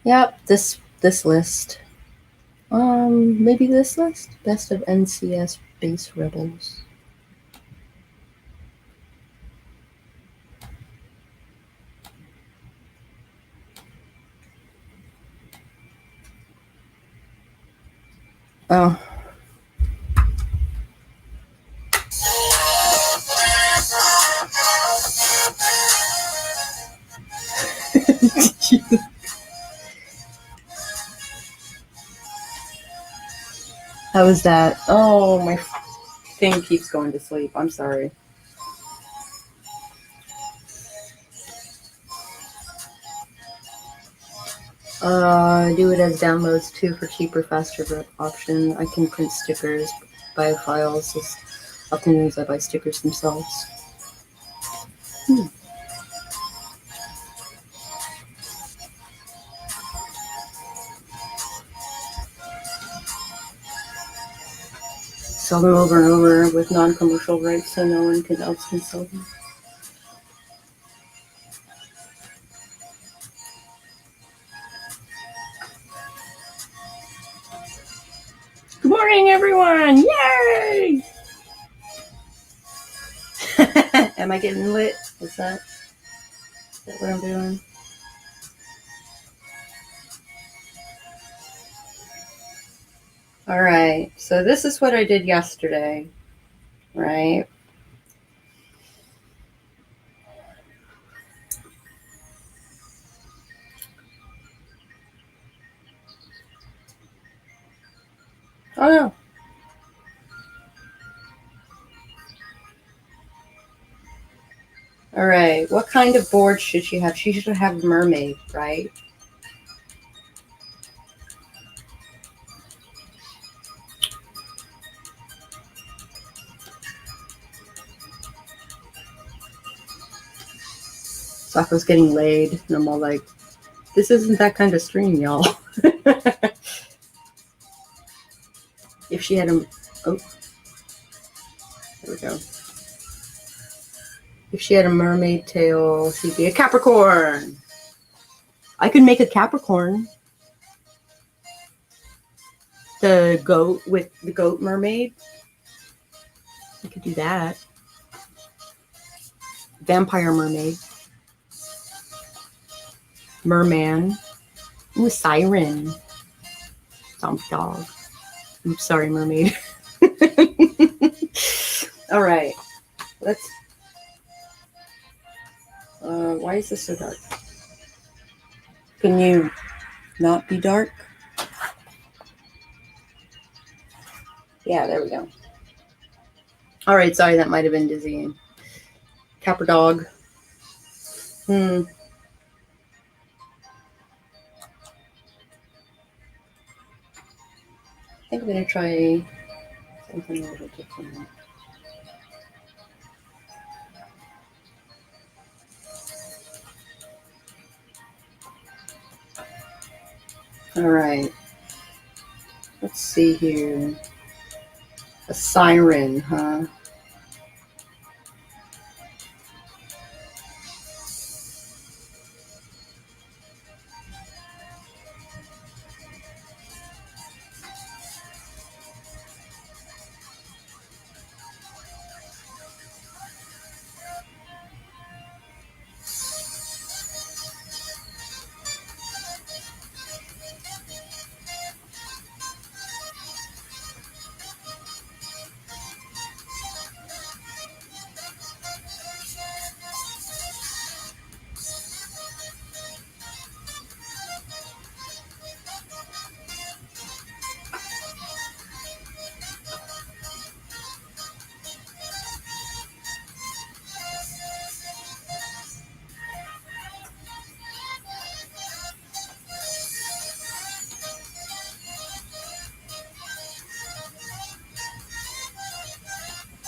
Yep, this list. Maybe this list? Best of NCS Base Rebels. Oh. How was that? Oh, my thing keeps going to sleep. I'm sorry. Do it as downloads too for cheaper, faster option. I can print stickers, buy files. Oftentimes I buy stickers themselves. Sell them over and over with non-commercial rights so no one else can sell them. Good morning, everyone! Yay! Am I getting lit? Is that what I'm doing? All right, so this is what I did yesterday, right? Oh no. All right, what kind of board should she have? She should have a mermaid, right? Sako's getting laid, and I'm all like, this isn't that kind of stream, y'all. If she had a... Oh. There we go. If she had a mermaid tail, she'd be a Capricorn. I could make a Capricorn. The goat with the goat mermaid. I could do that. Vampire mermaid. Merman. Ooh, siren. Zombie dog. I'm sorry, mermaid. All right. Let's... why is this so dark? Can you not be dark? Yeah, there we go. All right, sorry, that might have been dizzying. Capra dog. I think I'm gonna try something a little different. All right. Let's see here. A siren, huh?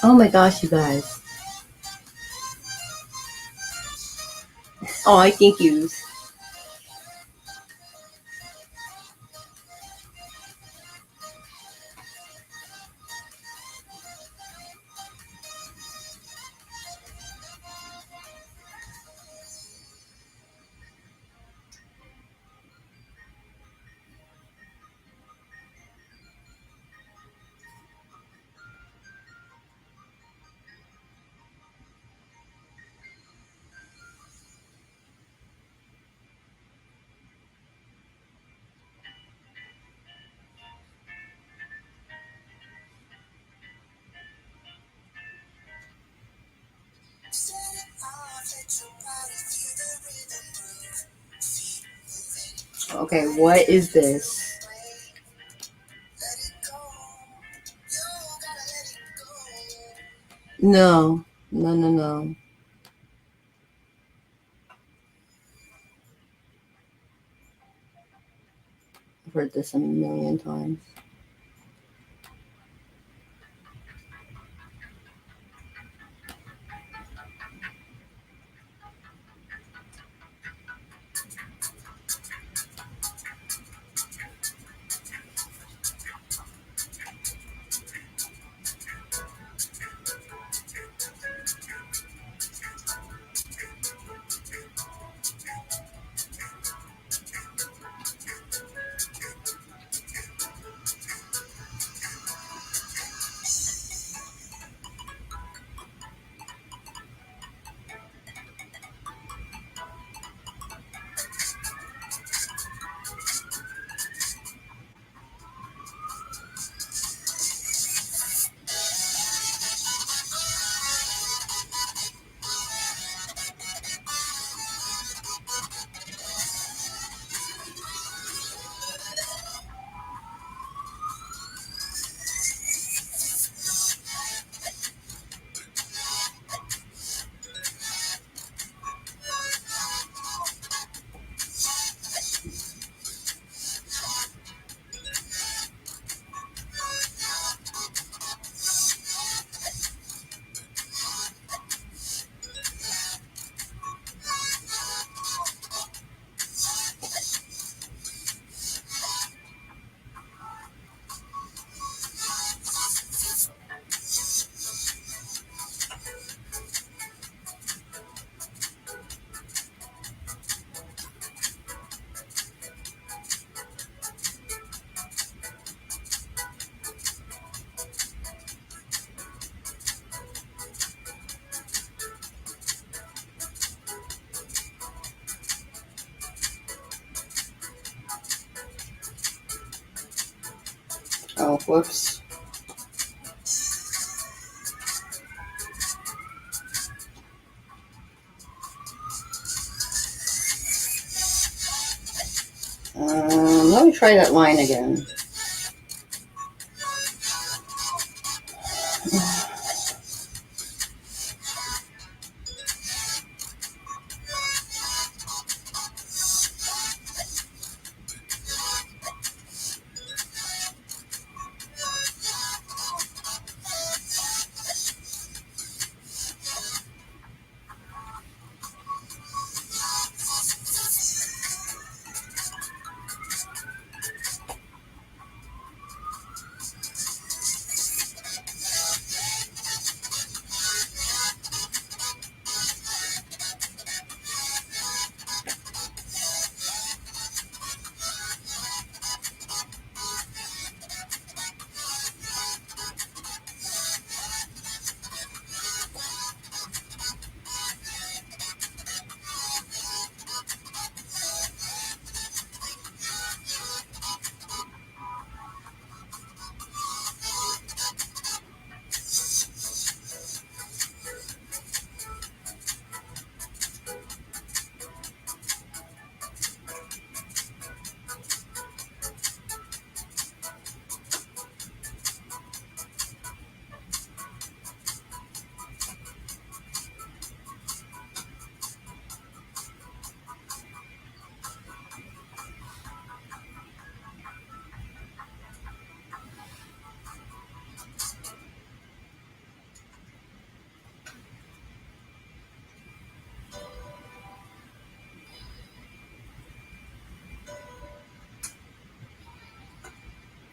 Oh my gosh, you guys. Oh, I think yous. Okay, what is this? No. No. I've heard this a million times. Oh, whoops. Let me try that line again.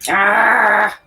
Ah!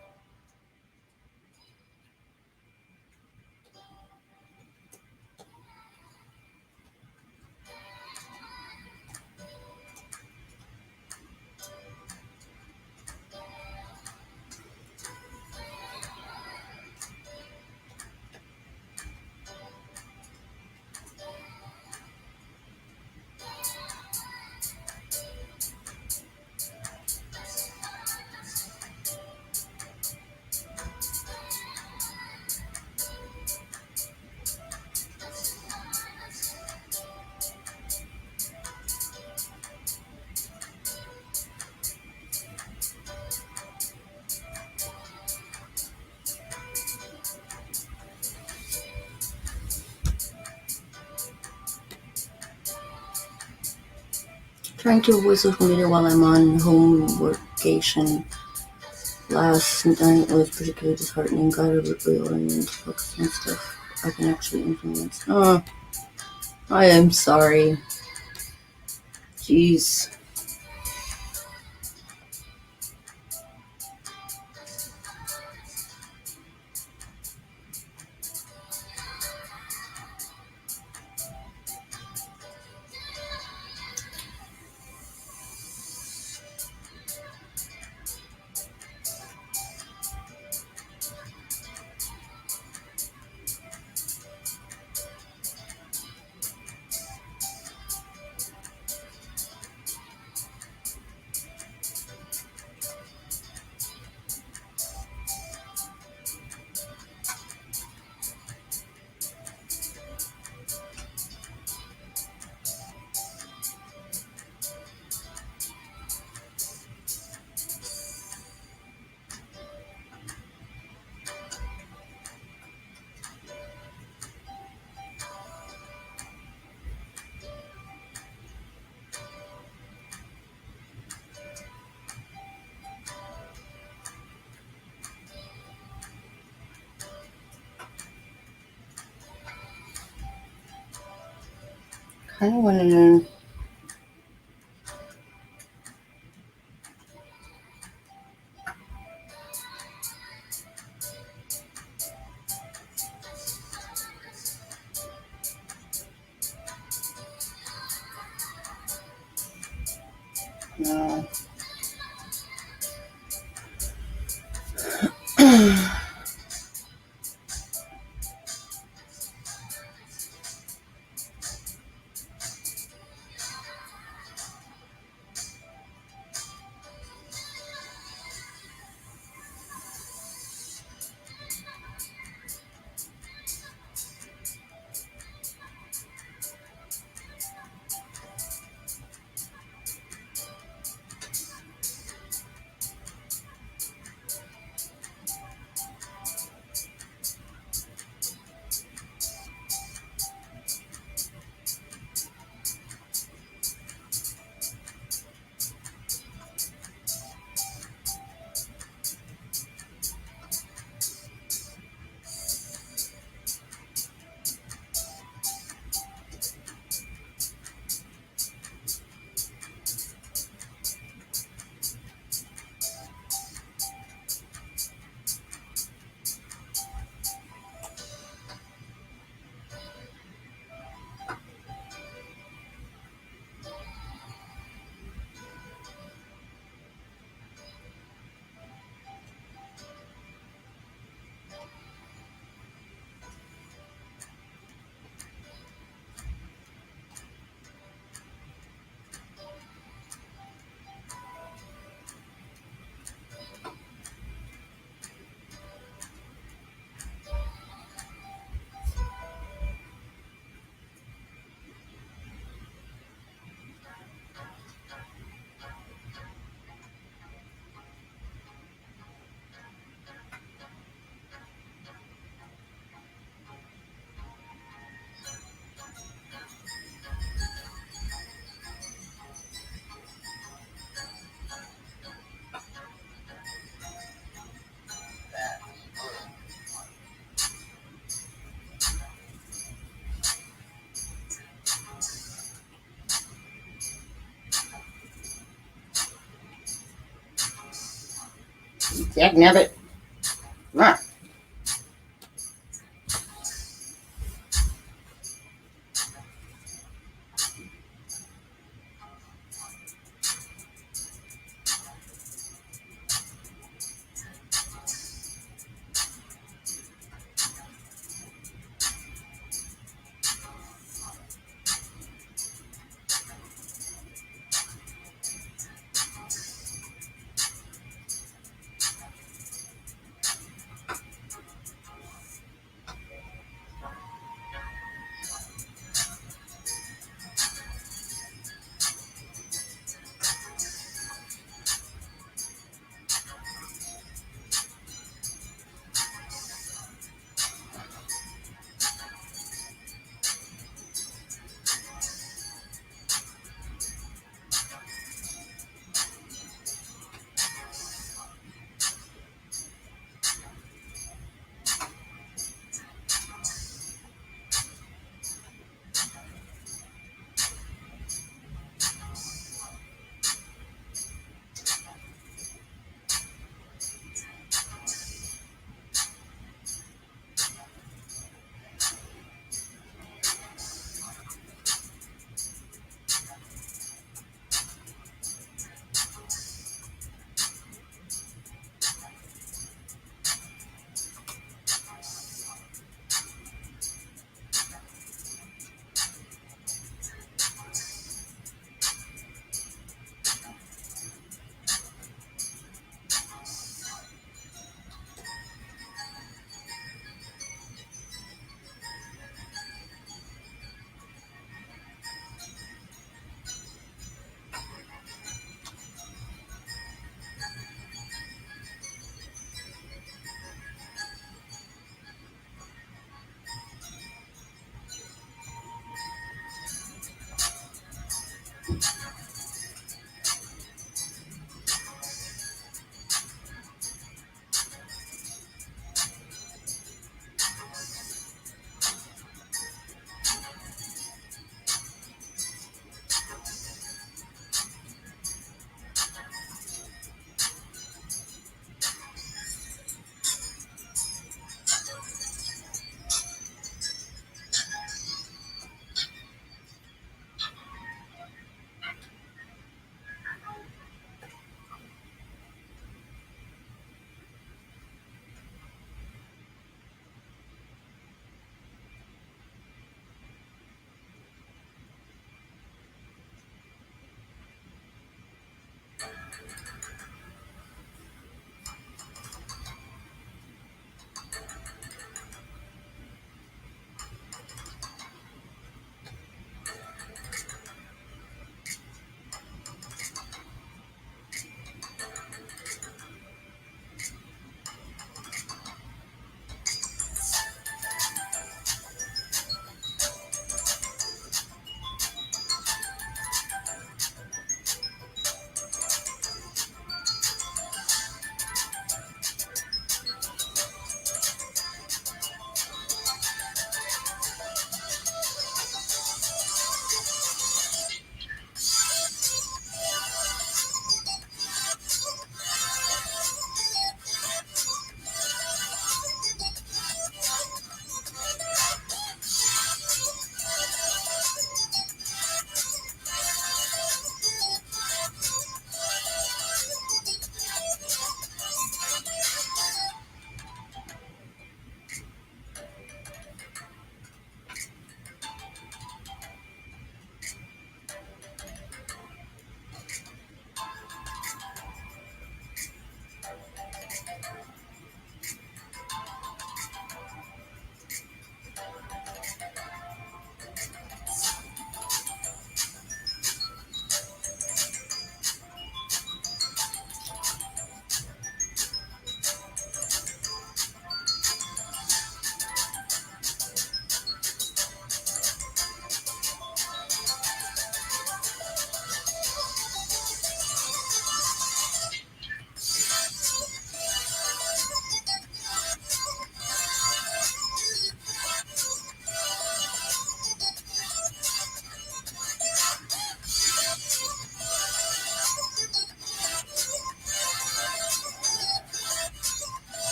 Trying to avoid social media while I'm on home workation. Last night was particularly disheartening. Gotta reorient, focus on stuff I can actually influence. Oh, I am sorry. Jeez. Kind of want to. No. Jack Nabbit. Run.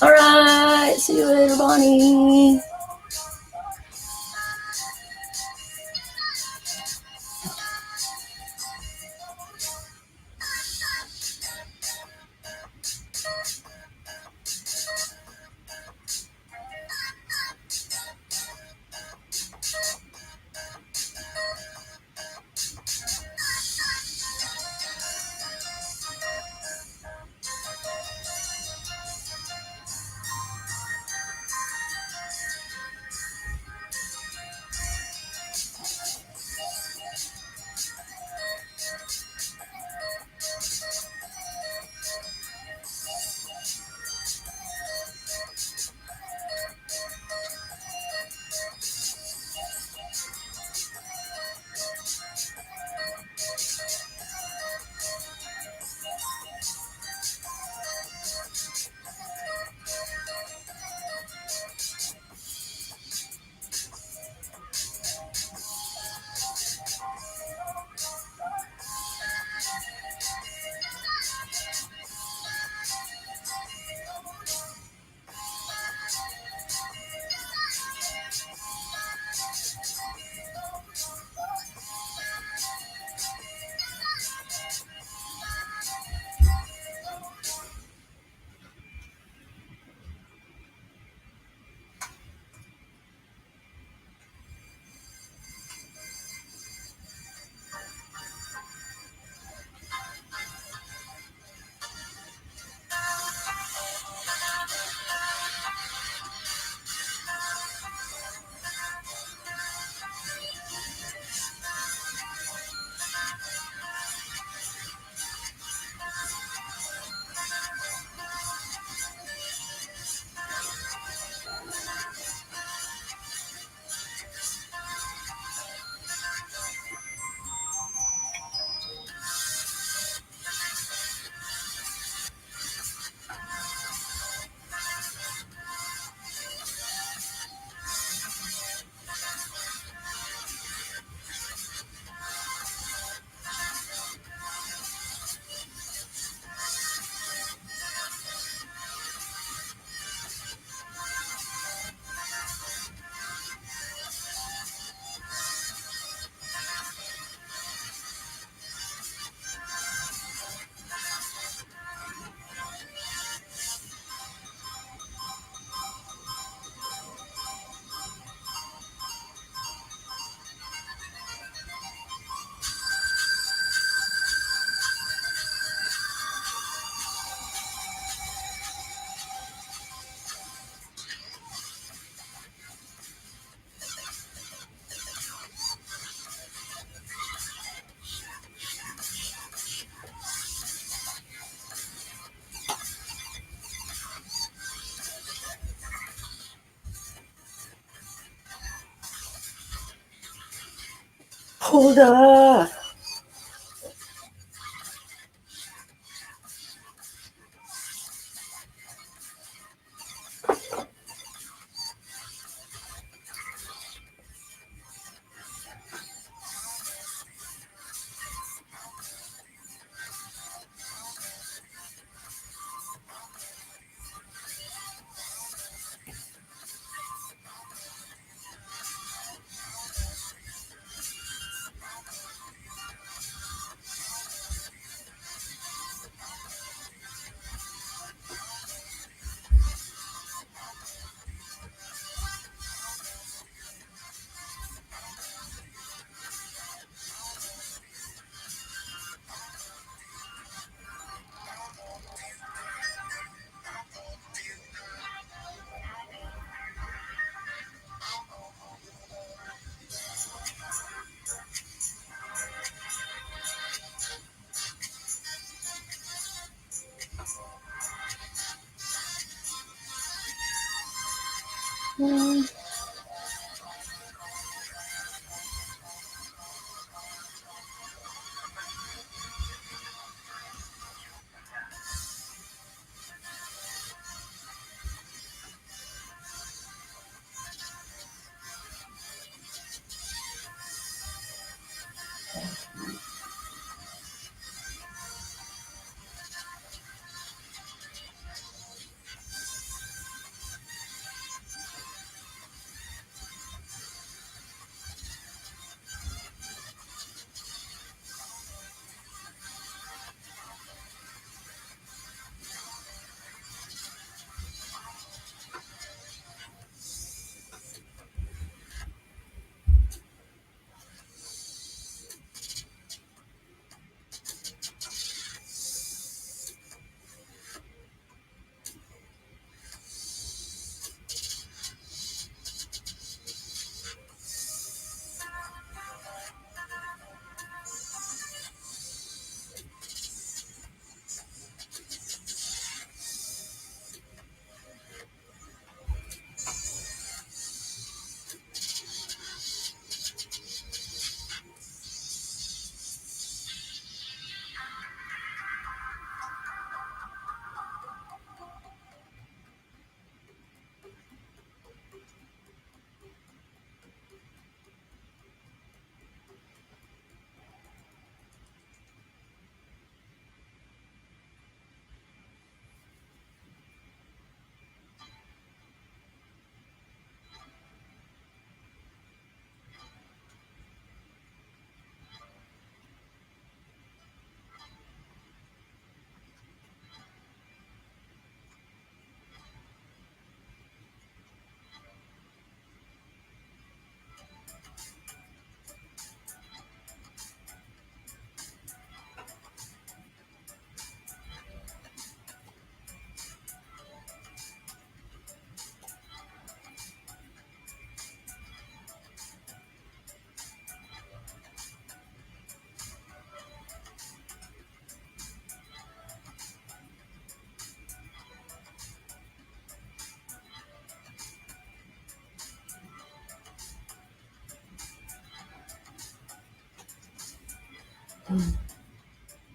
All right, see you later, Bonnie. Hold up.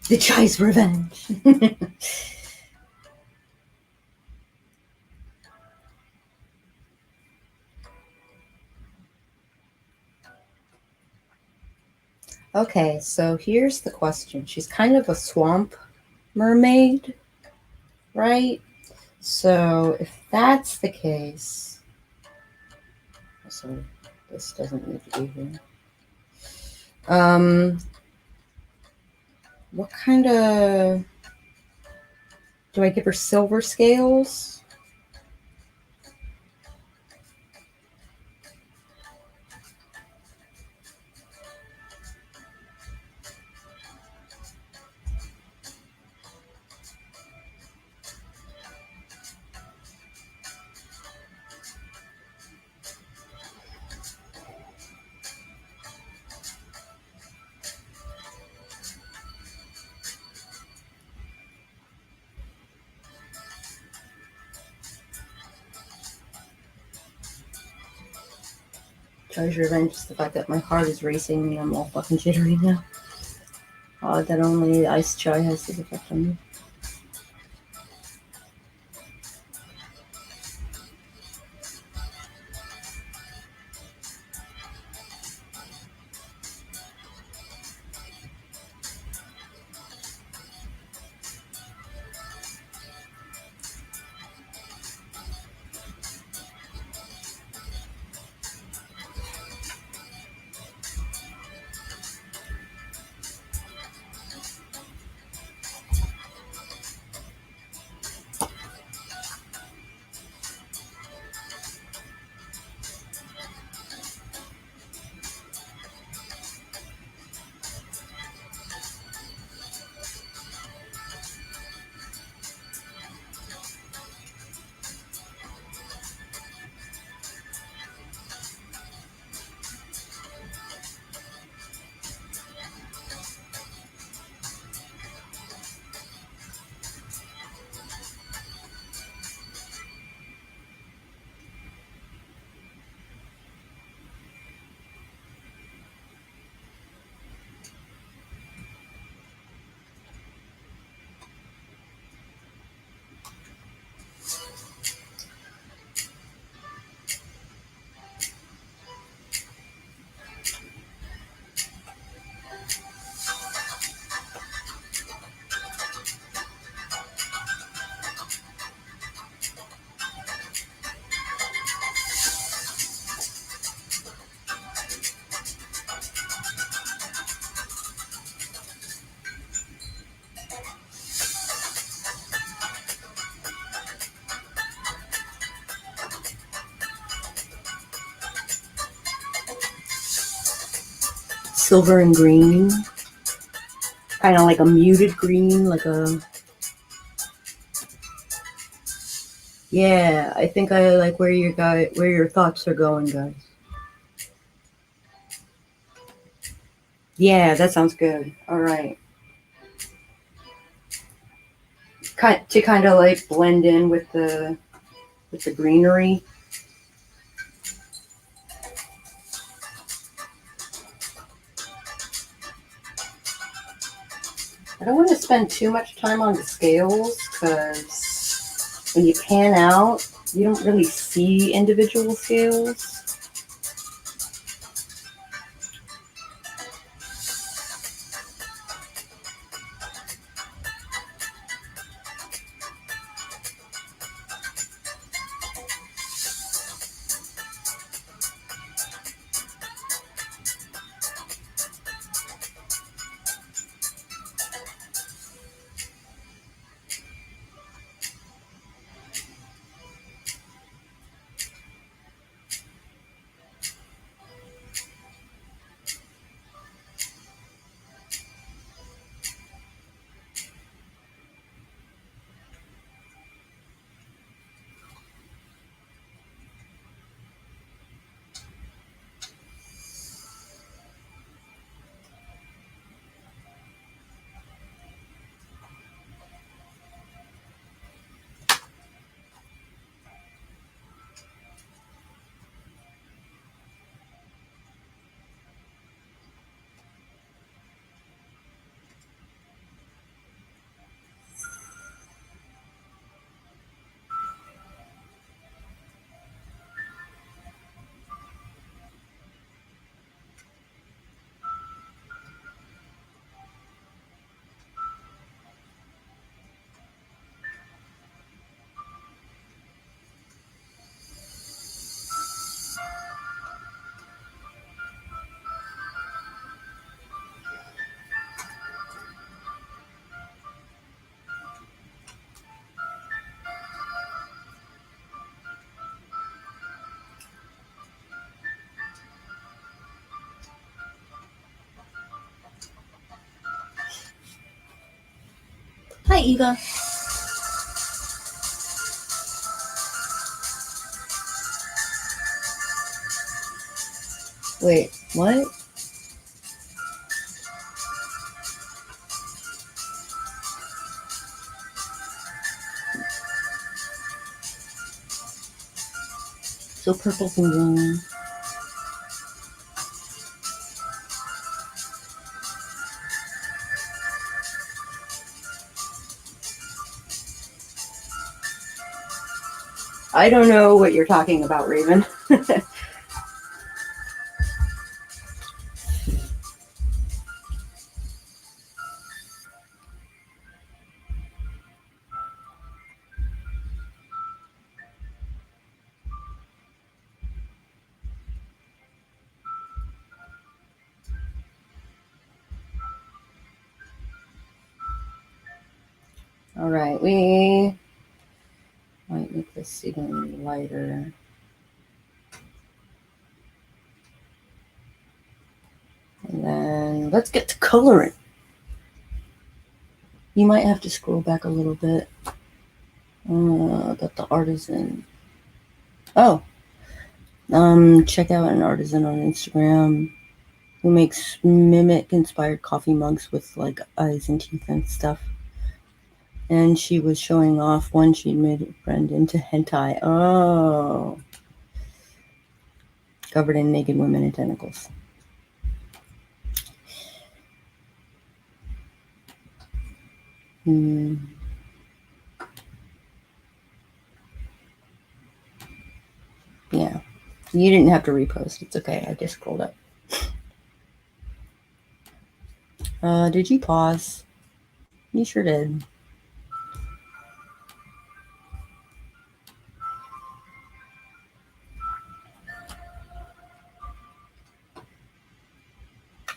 The Chai's revenge. Okay, so here's the question. She's kind of a swamp mermaid, right? So if that's the case, sorry, this doesn't need to be here. What kind of, do I give her silver scales? treasure than just the fact that my heart is racing and I'm all fucking jittery now. That only ice chai has this effect on me. Silver and green. Kind of like a muted green, like a... Yeah, I think I like where your thoughts are going, guys. Yeah, that sounds good. All right. To kind of like blend in with the greenery. I don't want to spend too much time on the scales because when you pan out, you don't really see individual scales. Hi, Eva. Wait, what? So purples and green. I don't know what you're talking about, Raven. All right, we might make this even lighter. And then let's get to coloring. You might have to scroll back a little bit. About the artisan. Oh, check out an artisan on Instagram who makes mimic-inspired coffee mugs with like eyes and teeth and stuff. And she was showing off one she'd made a friend into hentai. Oh, covered in naked women and tentacles. Yeah, you didn't have to repost. It's okay. I just scrolled up. Did you pause? You sure did.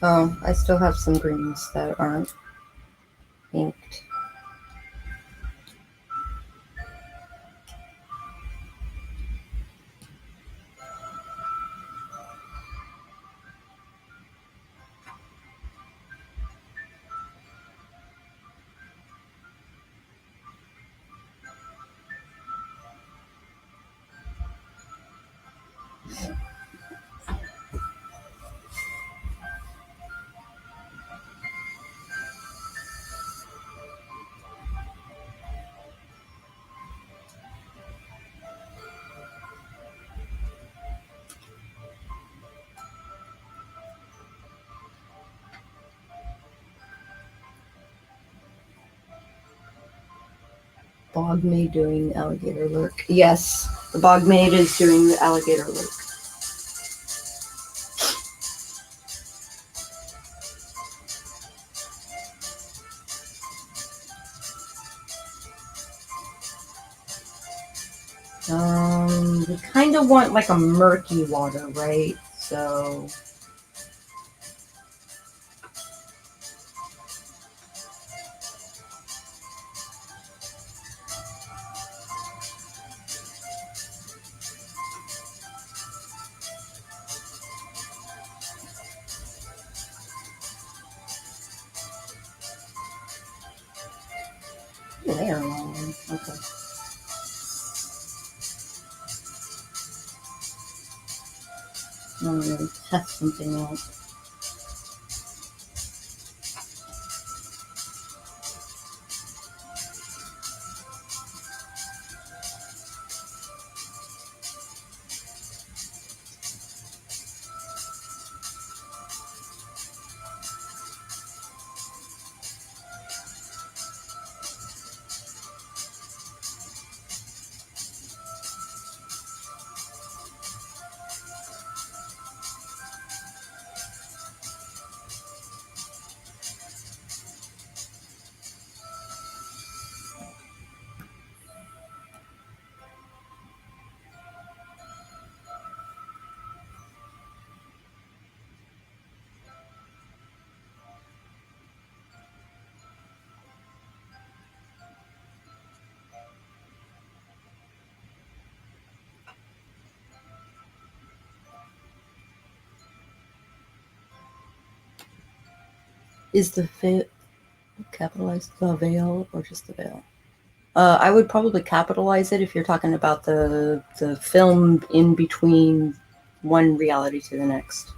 Oh, I still have some greens that aren't inked. Bog maid doing alligator lurk. Yes, the bog maid is doing the alligator lurk. We kind of want like a murky water, right? So there. Okay. I'm gonna test something out. Is the fit capitalized the veil or just the veil? I would probably capitalize it if you're talking about the film in between one reality to the next.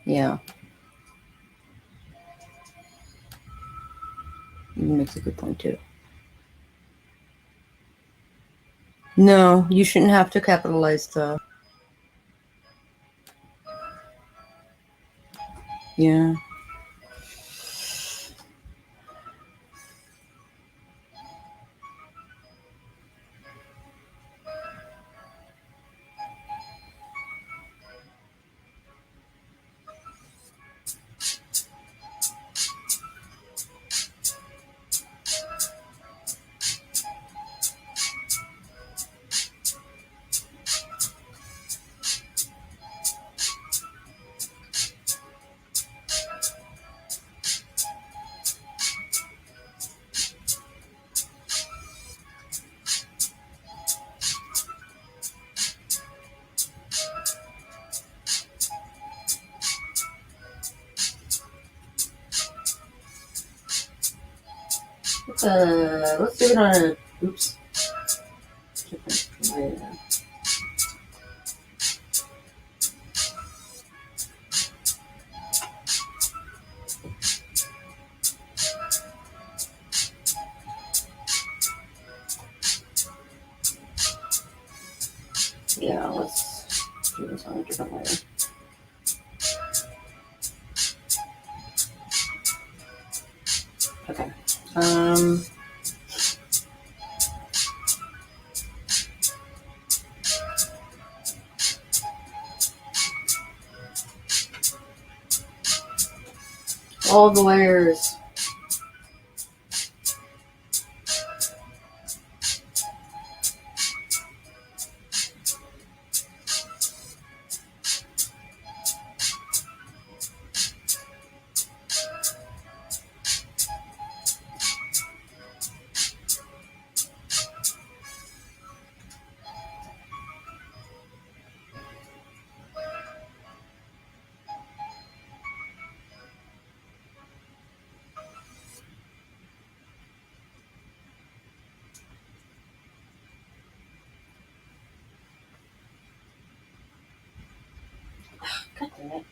Yeah. Makes a good point too. No, you shouldn't have to capitalize the. Yeah. Let's do it on a, oops. Yeah, let's do this on a different layer. Okay. All the layers. God damn it.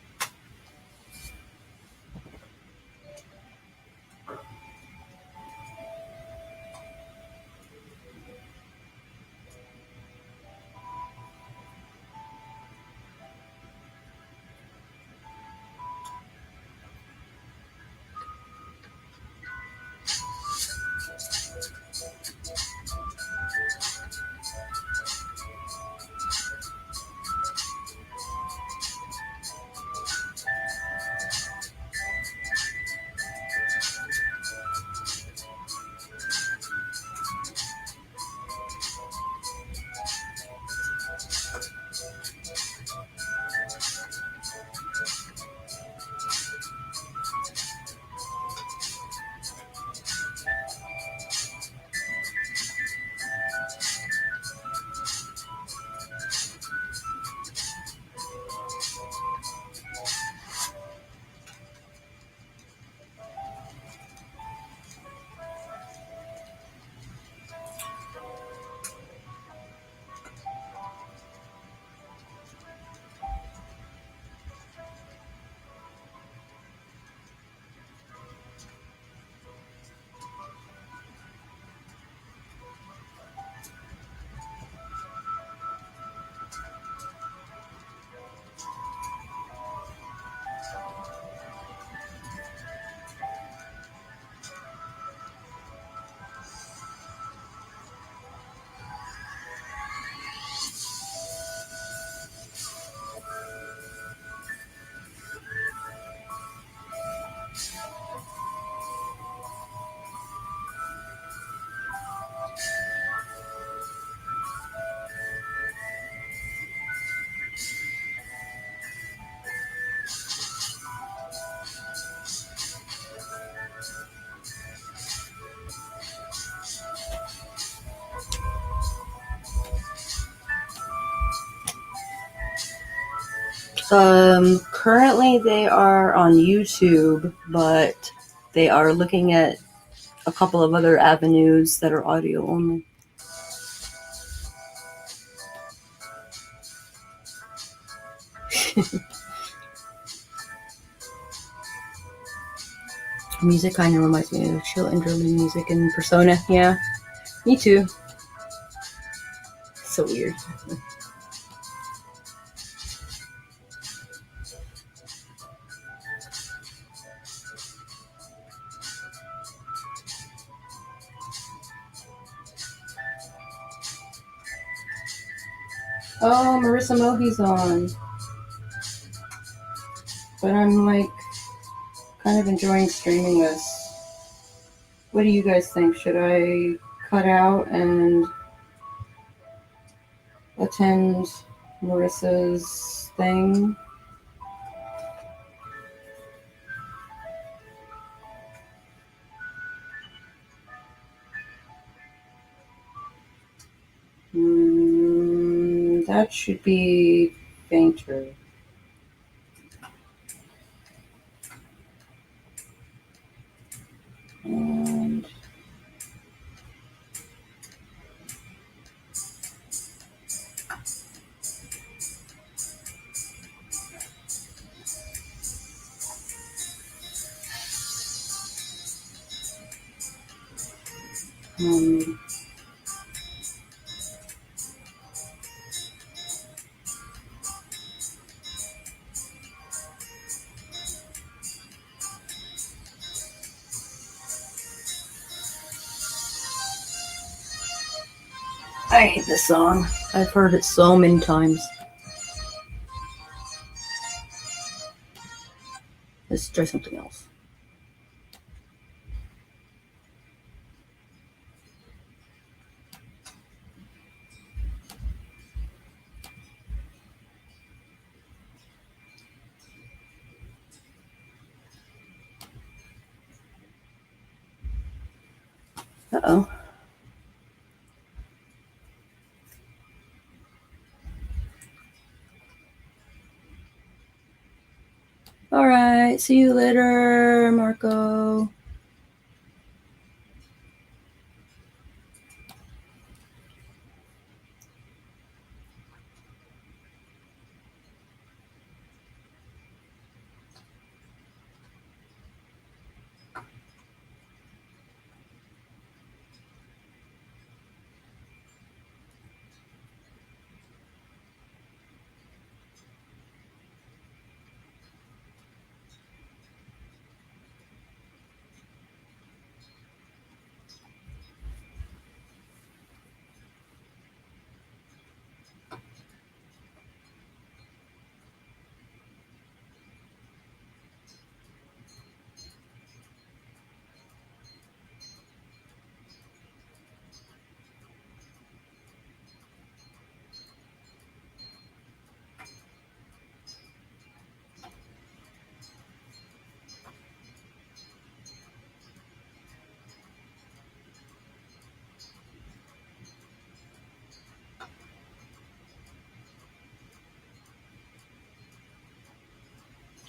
Currently they are on YouTube, but they are looking at a couple of other avenues that are audio only. Music kind of reminds me of chill interlude music in Persona. Yeah, me too. So weird. Oh, Marissa Mohi's on. But I'm like kind of enjoying streaming this. What do you guys think? Should I cut out and attend Marissa's thing? That should be fainter. And I hate this song. I've heard it so many times. Let's try something else. Uh-oh. All right. See you later, Marco.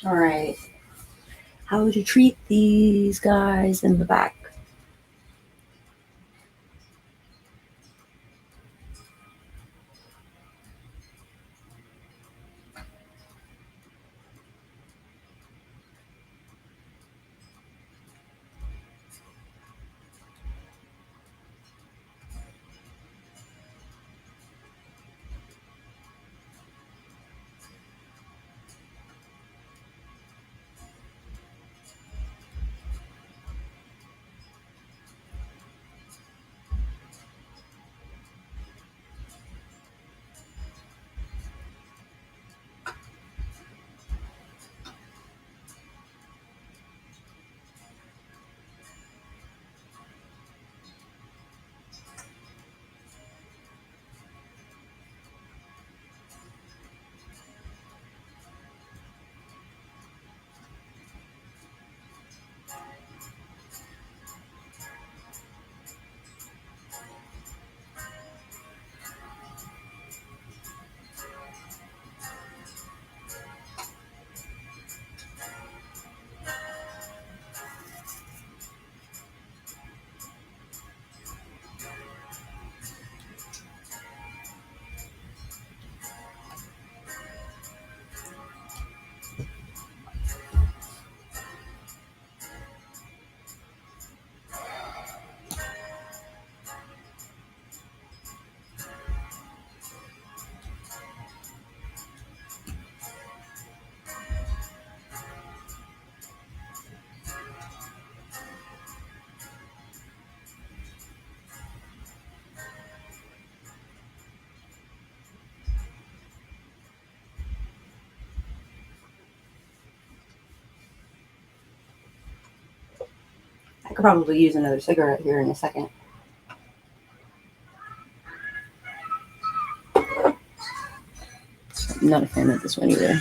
All right. How would you treat these guys in the back? I could probably use another cigarette here in a second. I'm not a fan of this one either.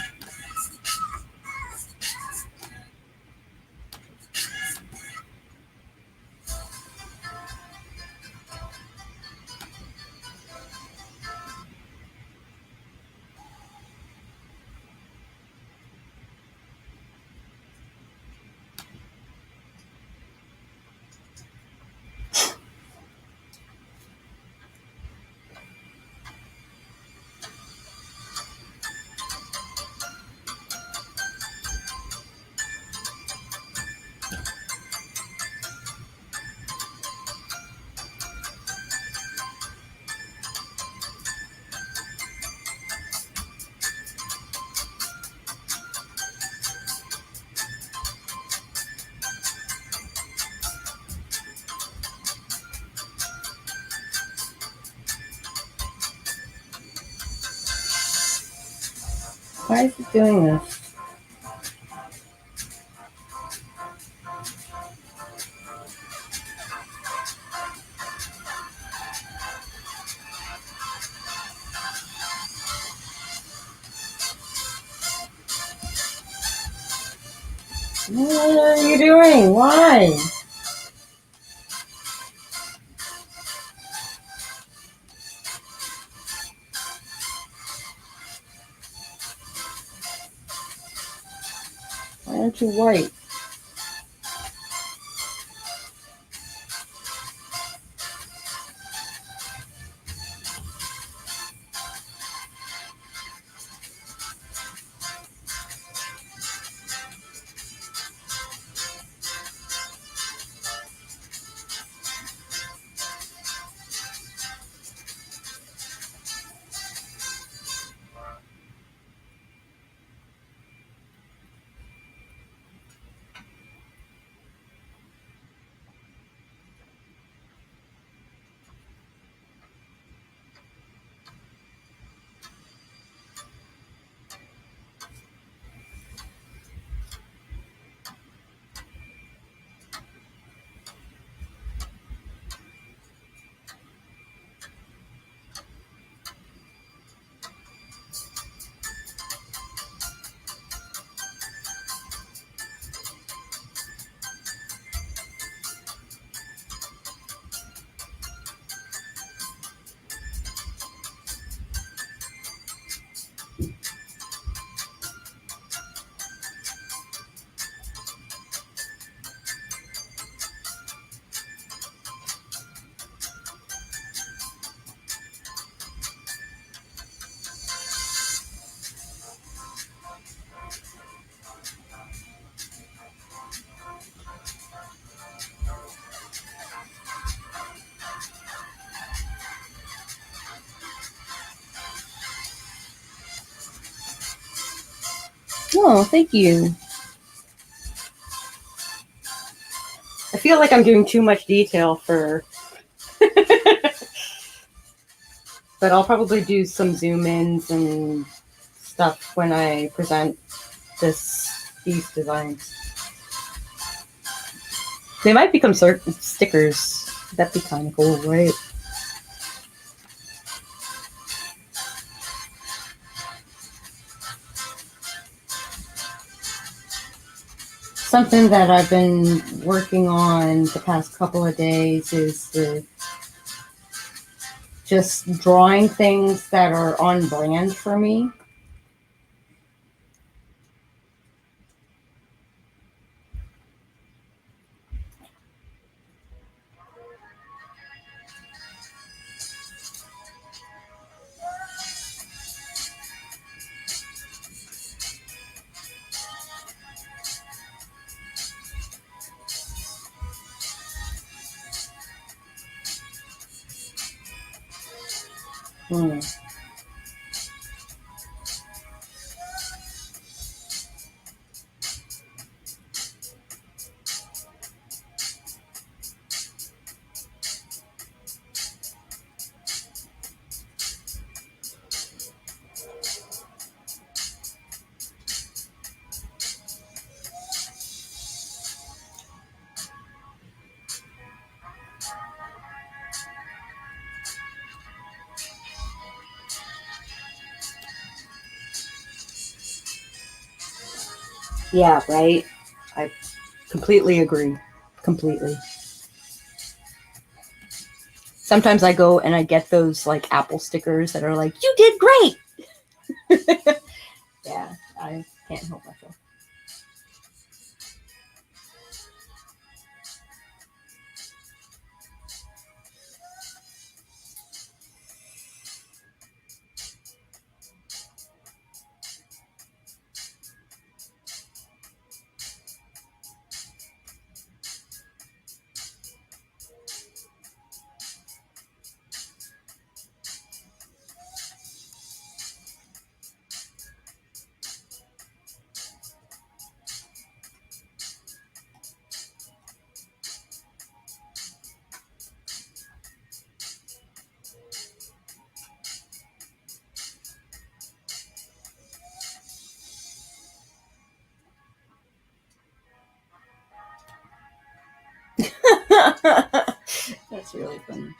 Why is it doing this? What are you doing? Why? Why aren't you white? Oh, thank you. I feel like I'm doing too much detail for... But I'll probably do some zoom ins and stuff when I present these designs. They might become stickers. That'd be kind of cool, right? Something that I've been working on the past couple of days is just drawing things that are on brand for me. Yeah, right? I completely agree. Completely. Sometimes I go and I get those like Apple stickers that are like, "You did great!" Yeah, I can't help myself. That's really funny.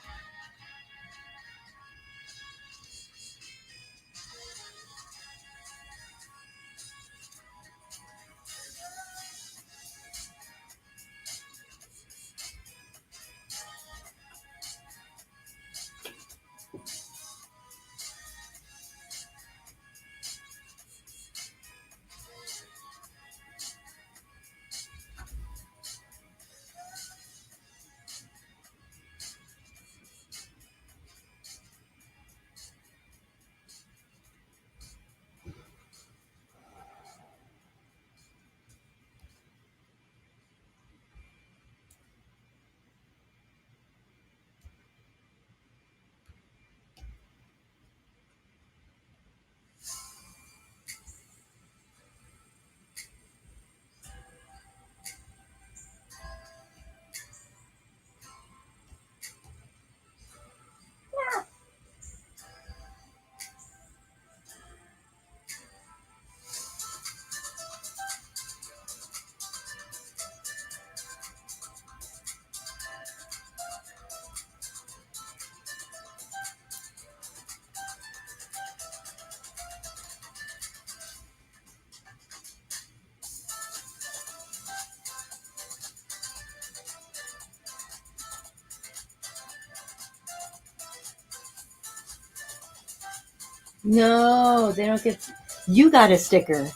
No, they don't get. You got a sticker.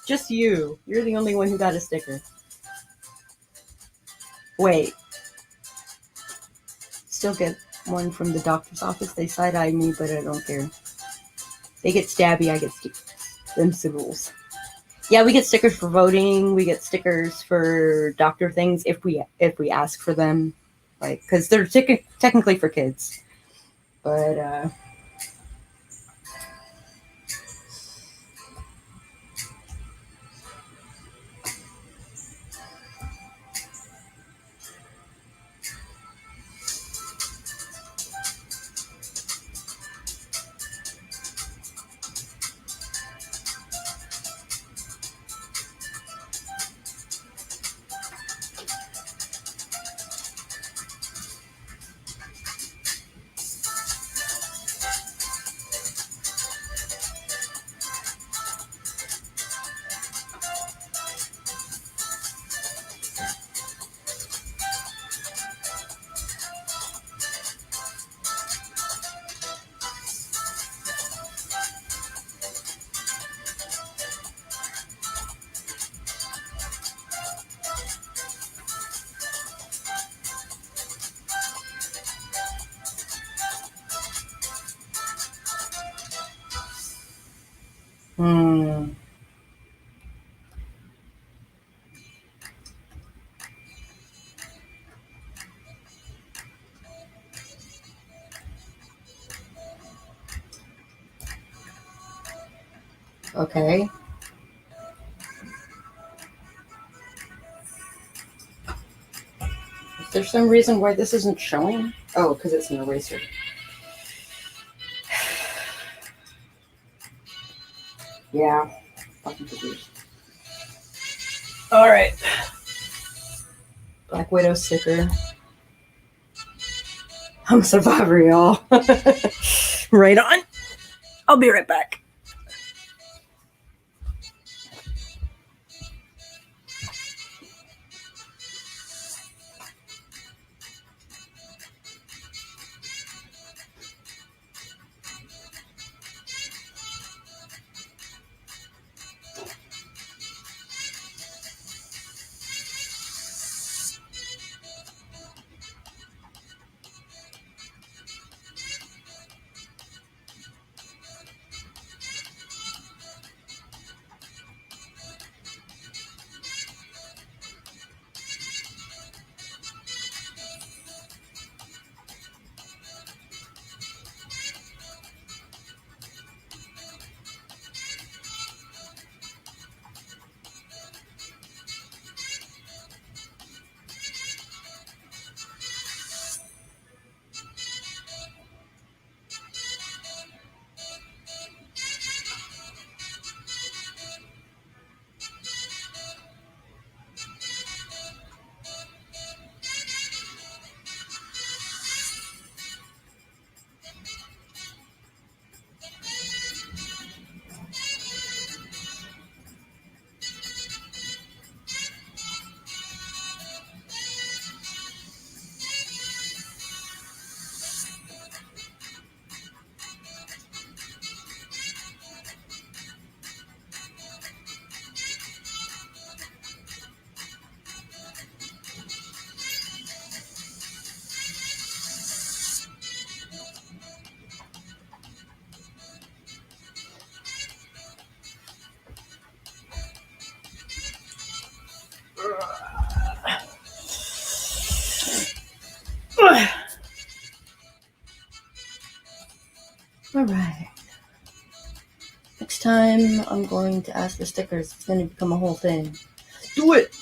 Just you. You're the only one who got a sticker. Wait. Still get one from the doctor's office. They side-eye me, but I don't care. They get stabby, I get them's the rules. Yeah, we get stickers for voting. We get stickers for doctor things if we ask for them, like because they're technically for kids. But okay. Is there some reason why this isn't showing? Oh, because it's an eraser. Yeah. Fucking confused. All right. Black Widow sticker. I'm a survivor, y'all. Right on. I'll be right back. Next time, I'm going to ask for stickers. It's going to become a whole thing. Do it!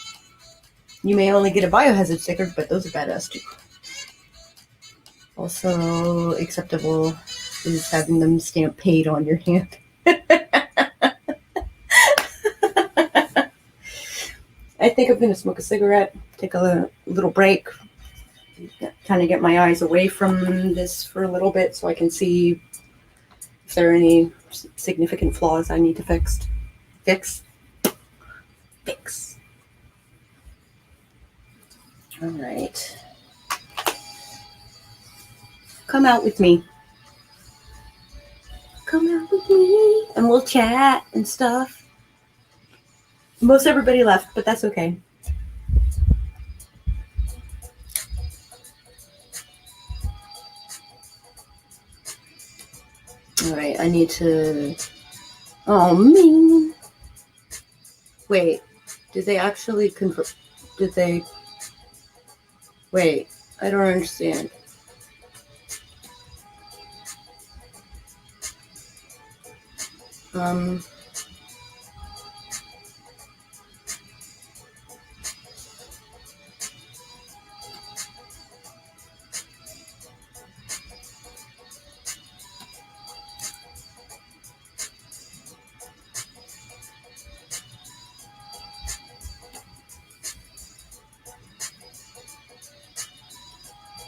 You may only get a biohazard sticker, but those are badass too. Also acceptable is having them stamp paid on your hand. I think I'm going to smoke a cigarette, take a little break, kind of get my eyes away from this for a little bit so I can see if there are any significant flaws I need to fix. All right. Come out with me. Come out with me and we'll chat and stuff. Most everybody left, but that's okay. All right, I need to... Oh, man. Wait, did they actually convert? Did they? Wait, I don't understand.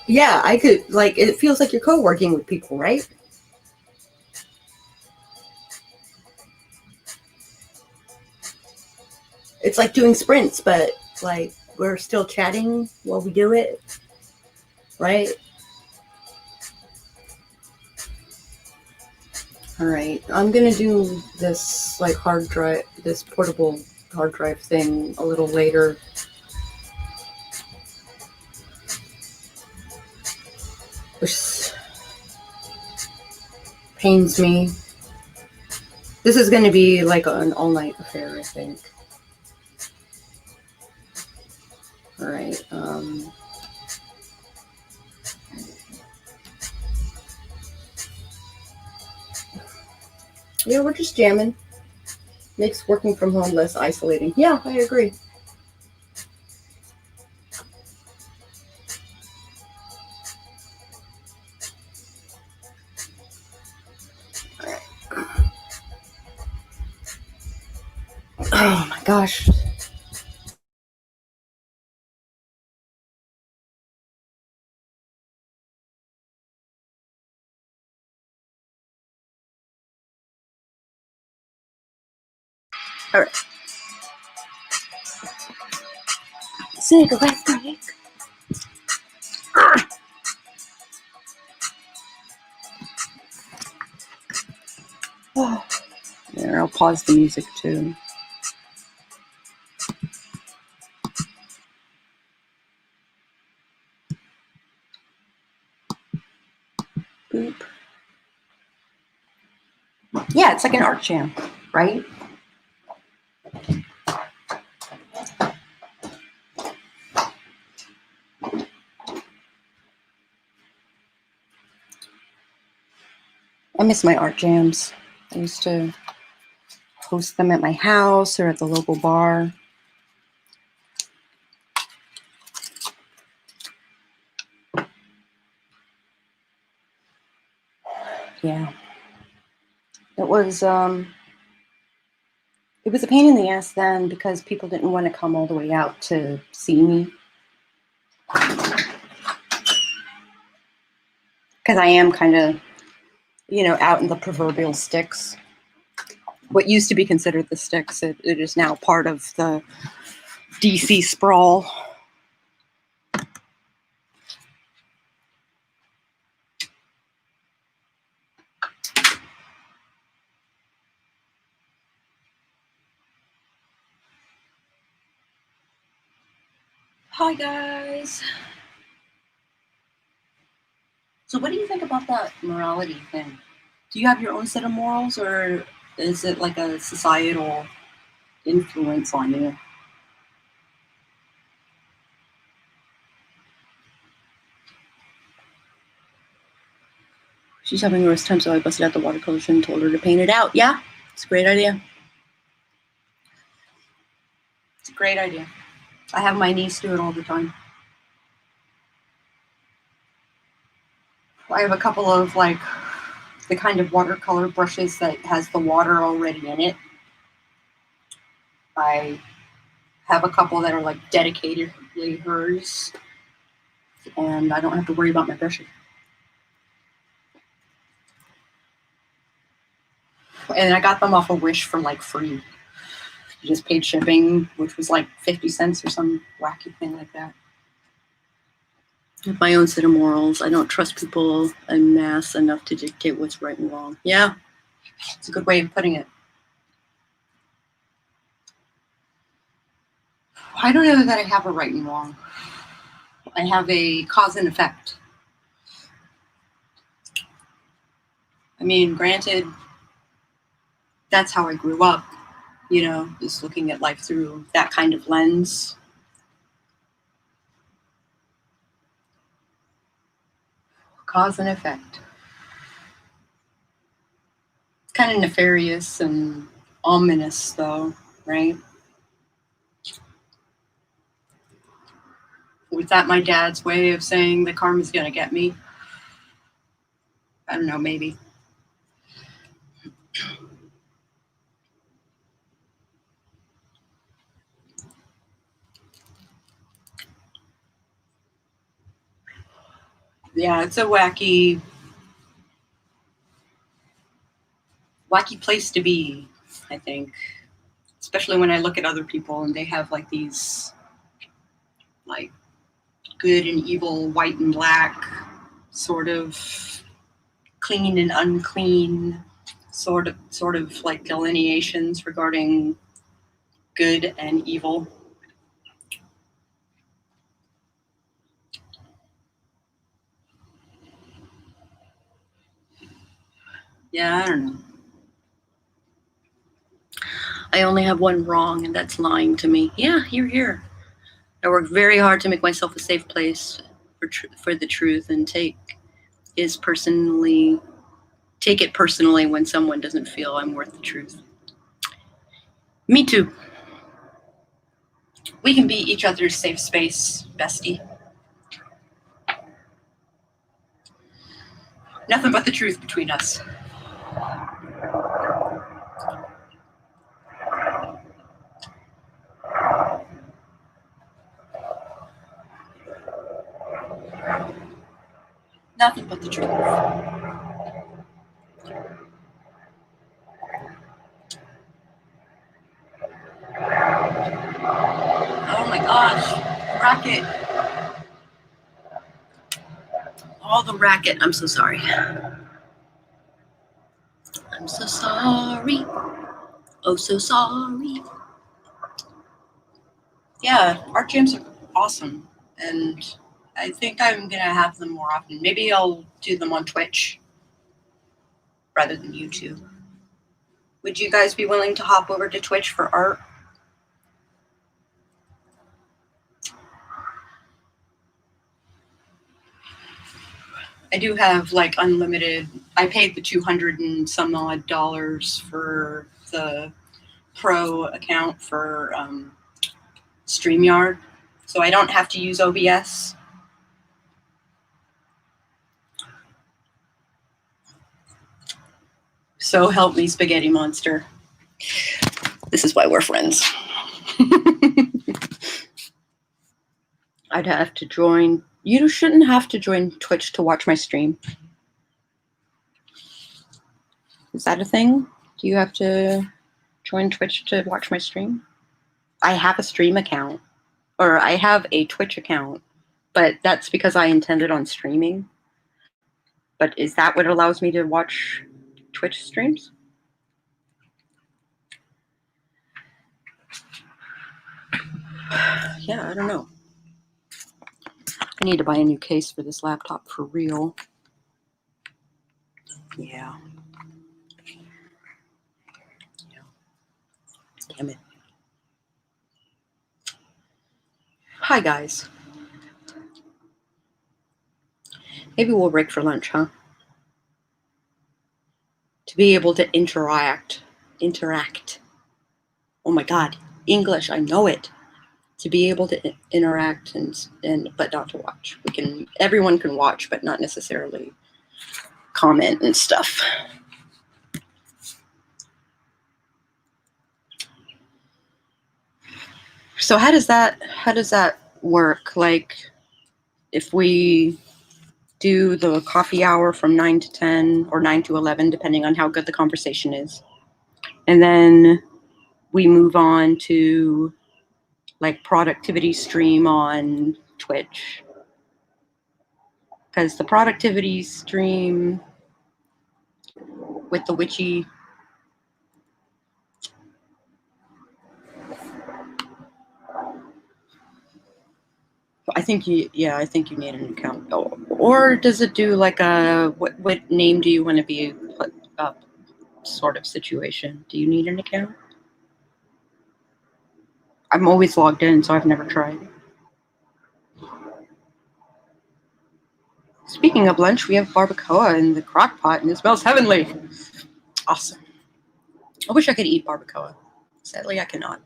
Yeah, I could, like, it feels like you're co-working with people, right? It's like doing sprints, but, like, we're still chatting while we do it, right? All right, I'm gonna do this, like, this portable hard drive thing a little later. Which pains me. This is going to be like an all-night affair, I think. All right. Yeah, we're just jamming. Makes working from home less isolating. Yeah, I agree. All right. Oh my gosh. All right. Cigarette break. Ah. Oh. There, I'll pause the music too. Boop. Yeah, it's like an art jam, right? I miss my art jams. I used to host them at my house or at the local bar. Yeah. It was a pain in the ass then because people didn't want to come all the way out to see me. Because I am kind of, out in the proverbial sticks. What used to be considered the sticks, it is now part of the DC sprawl. Hi, guys. So what do you think about that morality thing? Do you have your own set of morals, or is it like a societal influence on you? She's having a worse time, so I busted out the watercolor and told her to paint it out. Yeah? It's a great idea. It's a great idea. I have my niece do it all the time. I have a couple of like the kind of watercolor brushes that has the water already in it. I have a couple that are like dedicatedly hers, and I don't have to worry about my brushes. And I got them off of Wish for like free. I just paid shipping, which was like 50 cents or some wacky thing like that. I have my own set of morals. I don't trust people en masse enough to dictate what's right and wrong. Yeah, it's a good way of putting it. I don't know that I have a right and wrong. I have a cause and effect. I mean, granted, that's how I grew up, you know, just looking at life through that kind of lens. Cause and effect. It's kind of nefarious and ominous, though, right? Was that my dad's way of saying the karma's gonna get me? I don't know, maybe. Yeah, it's a wacky place to be, I think. Especially when I look at other people and they have like these like good and evil, white and black, sort of clean and unclean, sort of like delineations regarding good and evil. Yeah, I don't know. I only have one wrong, and that's lying to me. Yeah, you're here. I work very hard to make myself a safe place for the truth, and take it personally when someone doesn't feel I'm worth the truth. Me too. We can be each other's safe space, bestie. Nothing but the truth between us. Nothing but the truth. Oh my gosh, racket. All the racket. I'm so sorry. I'm so sorry. Oh, so sorry. Yeah, art jams are awesome. And I think I'm going to have them more often. Maybe I'll do them on Twitch rather than YouTube. Would you guys be willing to hop over to Twitch for art? I do have like unlimited. I paid the $200 and some odd for the pro account for StreamYard, so I don't have to use OBS. So help me, Spaghetti Monster. This is why we're friends. I'd have to join. You shouldn't have to join Twitch to watch my stream. Is that a thing? Do you have to join Twitch to watch my stream? I have a stream account, or I have a Twitch account, but that's because I intended on streaming. But is that what allows me to watch Twitch streams? Yeah, I don't know. I need to buy a new case for this laptop for real. Yeah. Damn it. Hi, guys. Maybe we'll break for lunch, huh? To be able to interact interact. Oh my God, English, I know it. To be able to interact and but not to watch. Everyone can watch, but not necessarily comment and stuff. So how does that work? Like, if we do the coffee hour from 9 to 10 or 9 to 11, depending on how good the conversation is, and then we move on to like productivity stream on Twitch, because the productivity stream with the witchy, I think you need an account. Or does it do like a what name do you want to be put up sort of situation? Do you need an account? I'm always logged in, so I've never tried. Speaking of lunch, we have barbacoa in the crock pot, and it smells heavenly. Awesome. I wish I could eat barbacoa. Sadly, I cannot.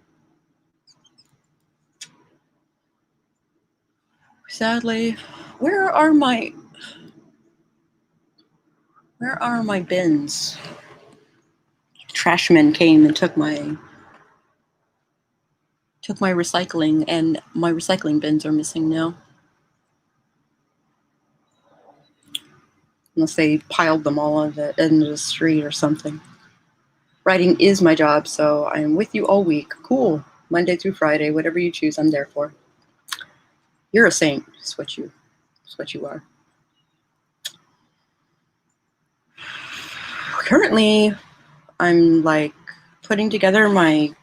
Sadly, where are my bins? Trashman came and took my recycling, and my recycling bins are missing now. Unless they piled them all into the street or something. Writing is my job, so I am with you all week. Cool. Monday through Friday, whatever you choose, I'm there for. You're a saint. It's what you are. Currently, I'm like putting together my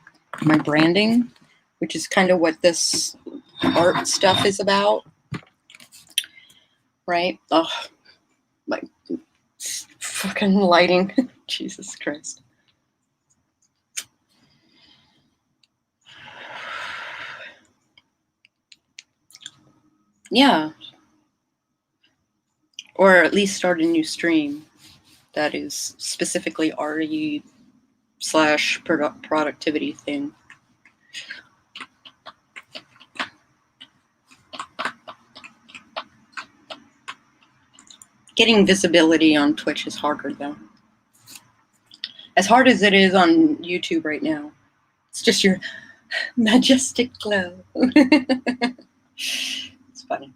branding, which is kind of what this art stuff is about, right? Oh, my fucking lighting. Jesus Christ. Yeah. Or at least start a new stream that is specifically RE/productivity thing. Getting visibility on Twitch is harder, though. As hard as it is on YouTube right now. It's just your majestic glow. It's funny.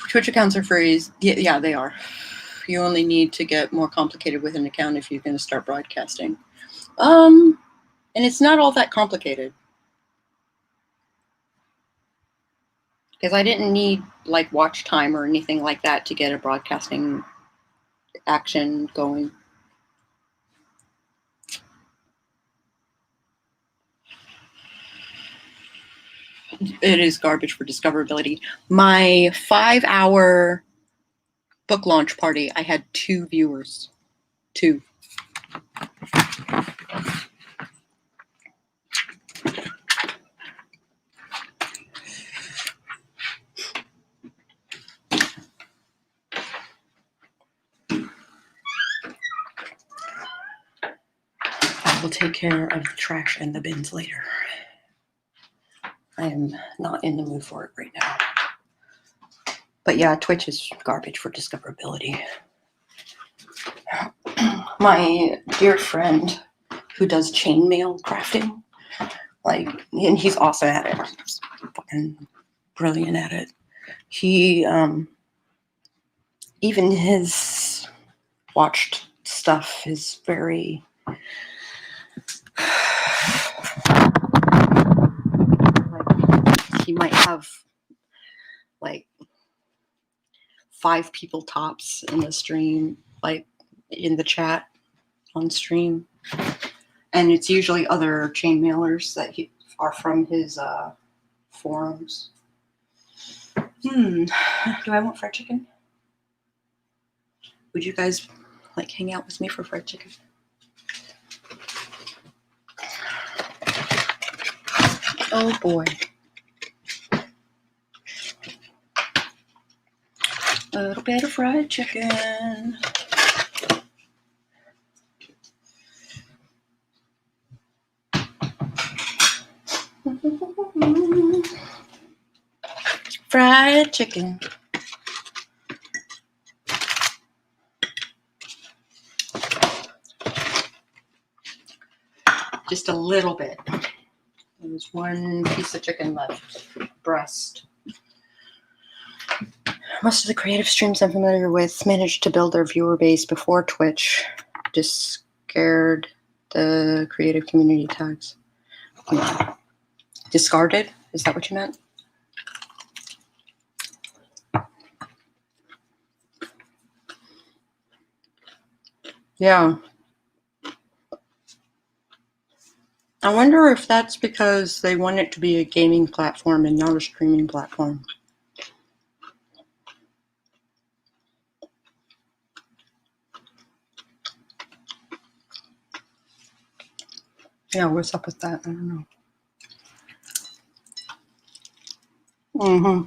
Twitch accounts are free. Yeah, they are. You only need to get more complicated with an account if you're going to start broadcasting. And it's not all that complicated. Because I didn't need like watch time or anything like that to get a broadcasting action going. It is garbage for discoverability. My 5-hour book launch party, I had 2 viewers. 2. I will take care of the trash and the bins later. I am not in the mood for it right now. But yeah, Twitch is garbage for discoverability. My dear friend who does chainmail crafting, and he's awesome at it. He's fucking brilliant at it. He, even his watched stuff is very, he might have like 5 people tops in the stream, like in the chat on stream. And it's usually other chainmailers that are from his forums. Do I want fried chicken? Would you guys like hang out with me for fried chicken? Oh boy. A little bit of fried chicken. fried chicken. Just a little bit. There's one piece of chicken left. Breast. Most of the creative streams I'm familiar with managed to build their viewer base before Twitch discarded the creative community tags. Discarded? Is that what you meant? Yeah. I wonder if that's because they want it to be a gaming platform and not a streaming platform. Yeah, what's up with that? I don't know. Mm-hmm.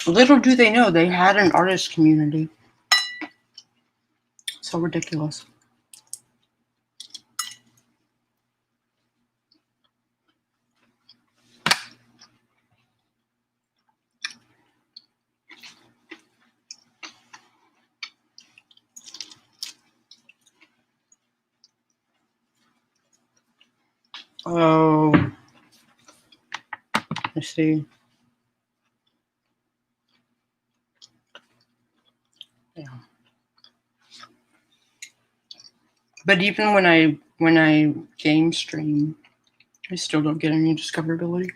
Little do they know they had an artist community. So ridiculous. Oh, I see. Yeah. But even when I game stream, I still don't get any discoverability.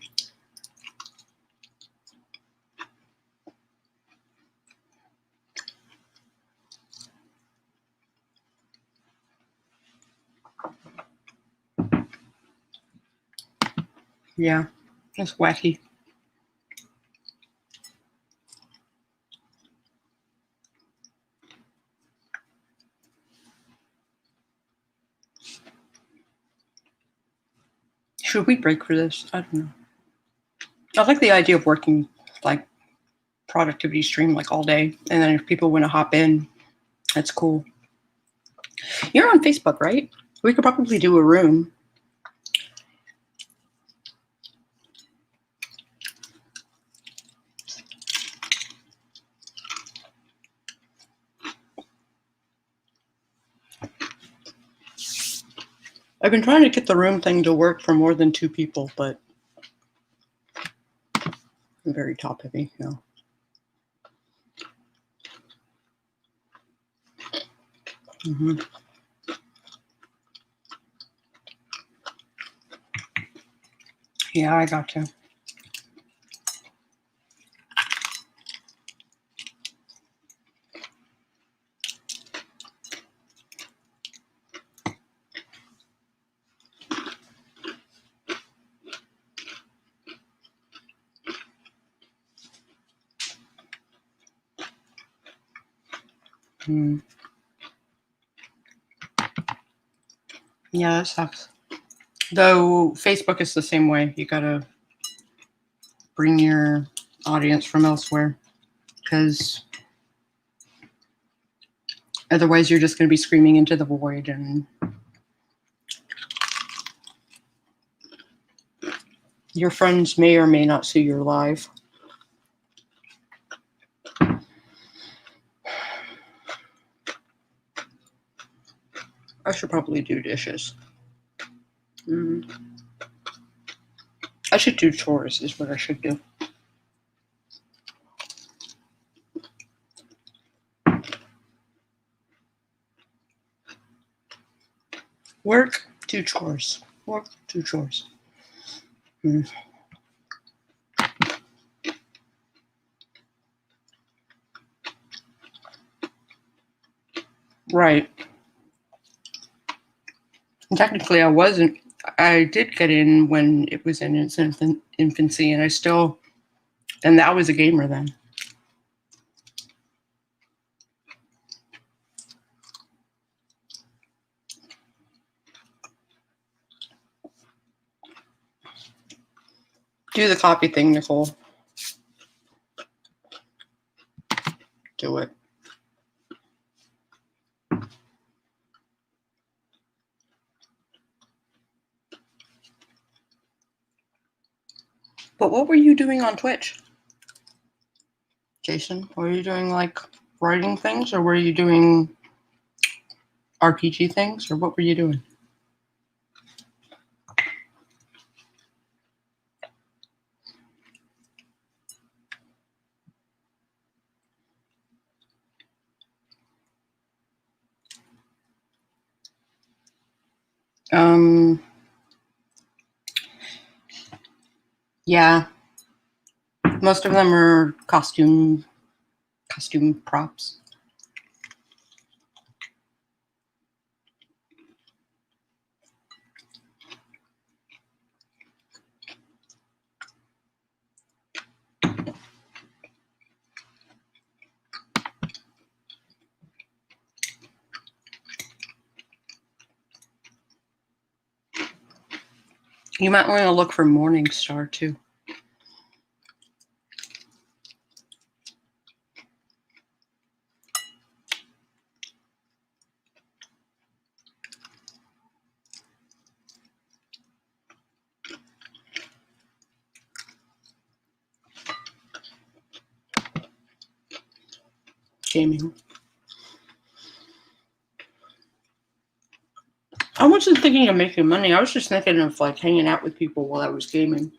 Yeah, it's wacky. Should we break for this? I don't know. I like the idea of working like productivity stream like all day, and then if people want to hop in, that's cool. You're on Facebook, right? We could probably do a room. I've been trying to get the room thing to work for more than 2 people, but I'm very top heavy now. Mm-hmm. Yeah, I got you. Mm. Yeah, that sucks. Though Facebook is the same way. You gotta bring your audience from elsewhere, because otherwise you're just going to be screaming into the void, and your friends may or may not see your live. I should probably do dishes. I should do chores is what I should do. Work, do chores. Work, do chores. Right. And technically, I did get in when it was in its infancy, and that was a gamer then. Do the copy thing, Nicole. do it. But what were you doing on Twitch, Jason? Were you doing like writing things, or were you doing RPG things, or what were you doing? Yeah, most of them are costume props. You might want to look for Morningstar too. Gaming. I wasn't thinking of making money. I was just thinking of like hanging out with people while I was gaming.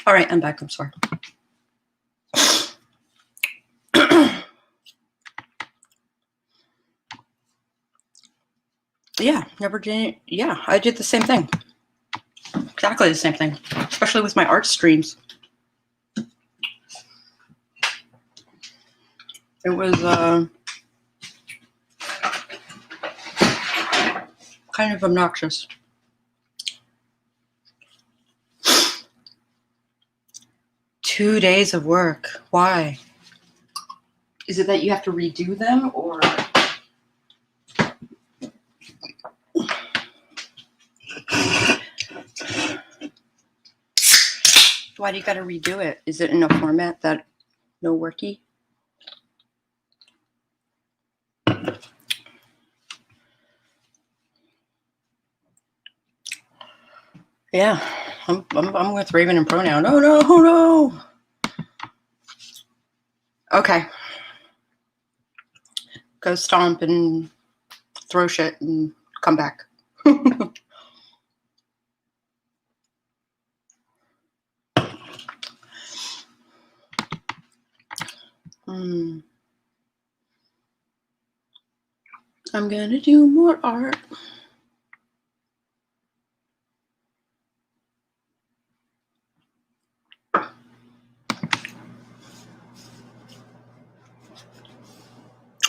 All right, I'm back. I'm sorry. Yeah, never did. Yeah, I did the same thing. Exactly the same thing, especially with my art streams. It was kind of obnoxious. Two days of work. Why? Is it that you have to redo them, or? Why do you got to redo it? Is it in a format that no worky? Yeah, I'm with Raven and Pronoun. Oh no, oh no. Okay. Go stomp and throw shit and come back. I'm gonna do more art.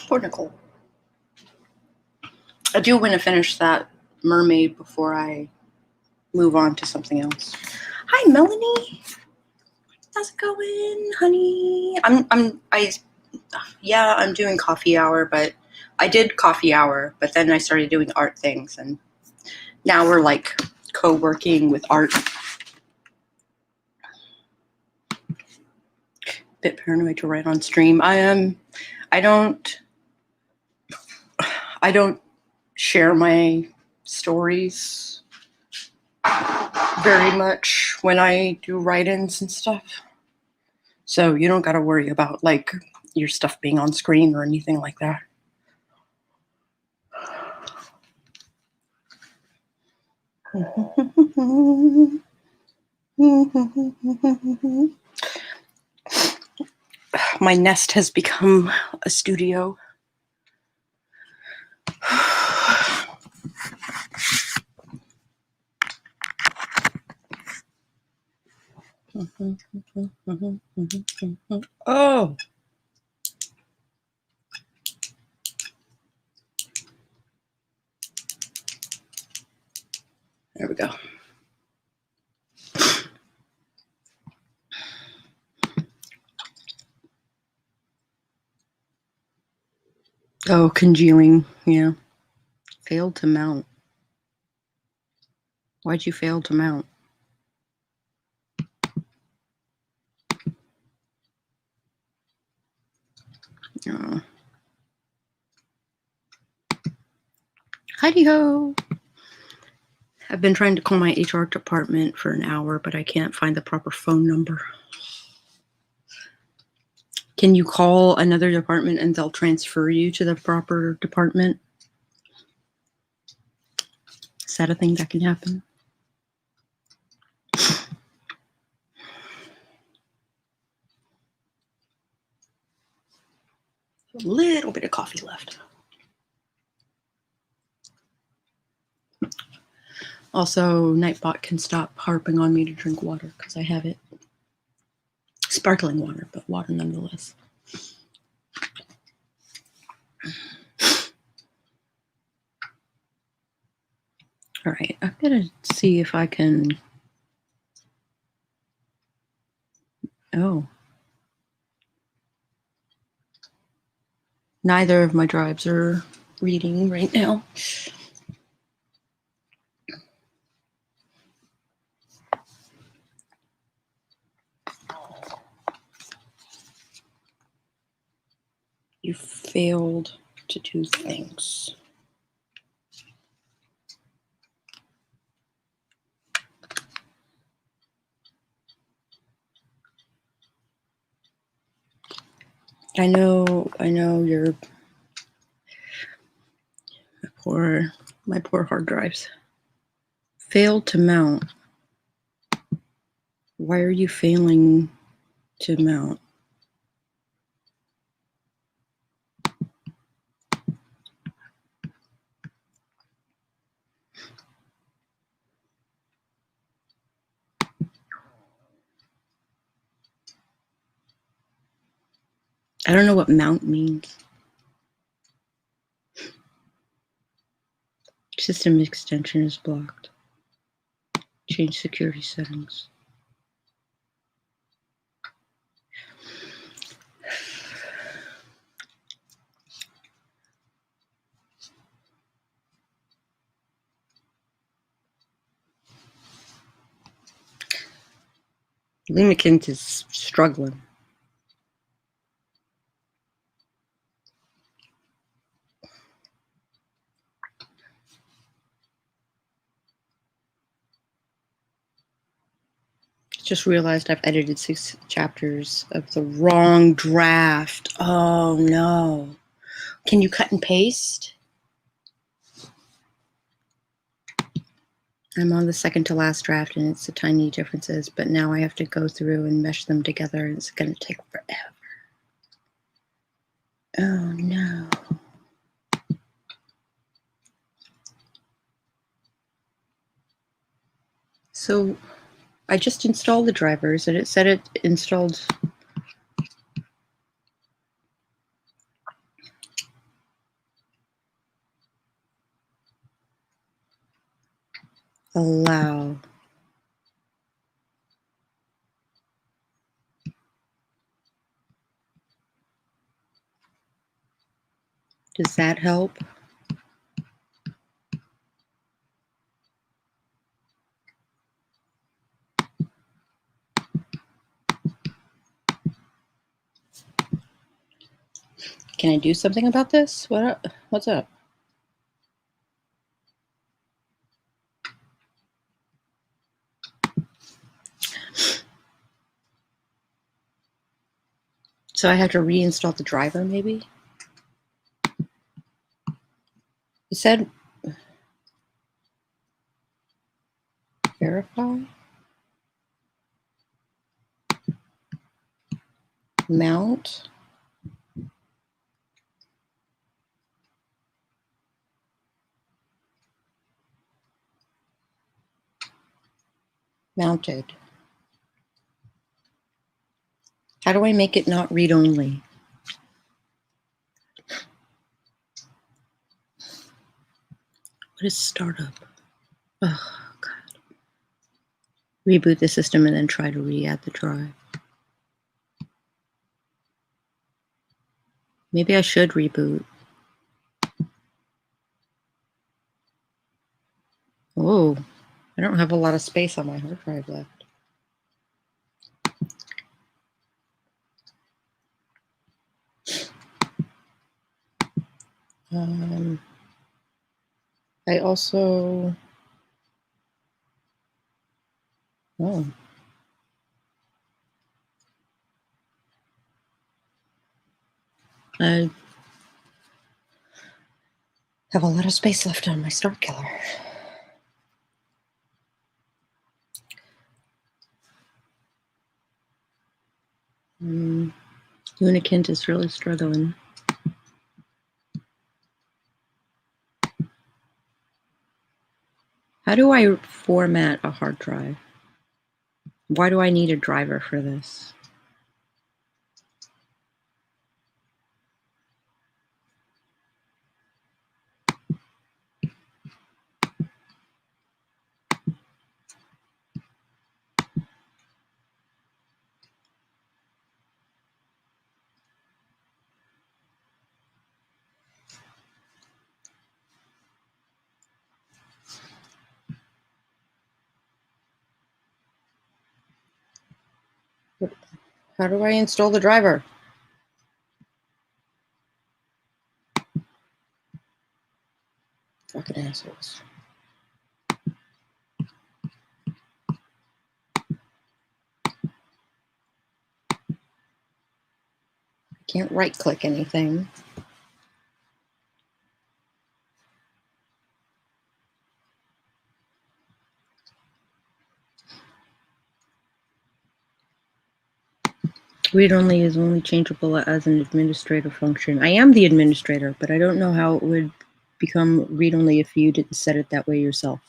Poor Nicole. I do want to finish that mermaid before I move on to something else. Hi, Melanie. How's it going, honey? I'm doing coffee hour, but I did coffee hour, but then I started doing art things, and now we're like co-working with art. Bit paranoid to write on stream. I don't share my stories very much when I do write-ins and stuff. So you don't got to worry about like your stuff being on screen or anything like that. My nest has become a studio. Oh, there we go. Oh, congealing. Yeah. Failed to mount. Why'd you fail to mount? Oh. Heidi ho! I've been trying to call my HR department for an hour, but I can't find the proper phone number. Can you call another department and they'll transfer you to the proper department? Is that a thing that can happen? A little bit of coffee left. Also, Nightbot can stop harping on me to drink water because I have it. Sparkling water, but water nonetheless. All right, I'm gonna see if I can. Oh. Neither of my drives are reading right now. You failed to do things. I know you're my poor hard drives. Failed to mount. Why are you failing to mount? I don't know what mount means. System extension is blocked. Change security settings. Lemikint is struggling. Just realized I've edited 6 chapters of the wrong draft. Oh no. Can you cut and paste? I'm on the second to last draft and it's the tiny differences, but now I have to go through and mesh them together and it's going to take forever. Oh no. So I just installed the drivers and it said it installed. Allow. Does that help? Can I do something about this? What's up? So I have to reinstall the driver, maybe? It said Verify. Mount. Mounted. How do I make it not read-only? What is startup? Oh, God. Reboot the system and then try to re-add the drive. Maybe I should reboot. Oh, I don't have a lot of space on my hard drive left. I also, I have a lot of space left on my start killer. Unikint is really struggling. How do I format a hard drive? Why do I need a driver for this? How do I install the driver? Fucking assholes. I can't right-click anything. Read-only is only changeable as an administrator function. I am the administrator, but I don't know how it would become read-only if you didn't set it that way yourself.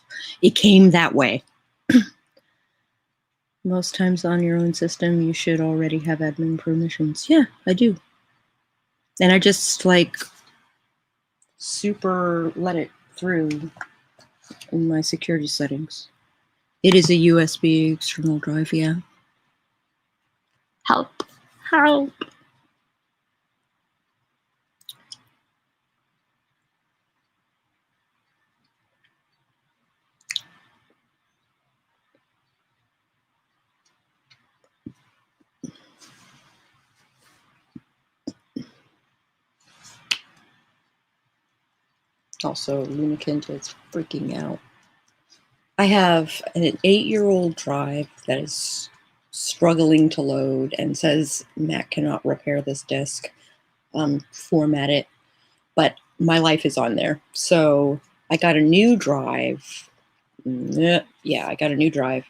It came that way. Most times on your own system, you should already have admin permissions. Yeah, I do. And I just like super let it through in my security settings. It is a USB external drive, yeah. Help. Help. Also, Unikint is freaking out. I have an 8-year-old drive that is struggling to load and says Mac cannot repair this disk. Format it. But my life is on there. So I got a new drive. Yeah, I got a new drive.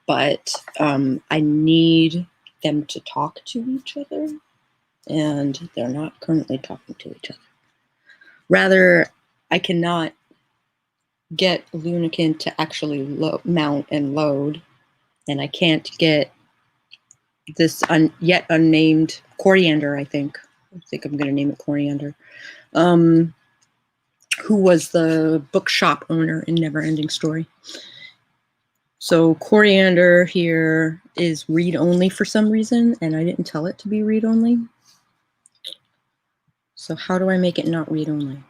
But I need them to talk to each other. And they're not currently talking to each other. Rather, I cannot get Unikint to actually mount and load. And I can't get this yet unnamed Coriander, I think. I think I'm going to name it Coriander. Who was the bookshop owner in Neverending Story. So Coriander here is read-only for some reason, and I didn't tell it to be read-only. So how do I make it not read-only?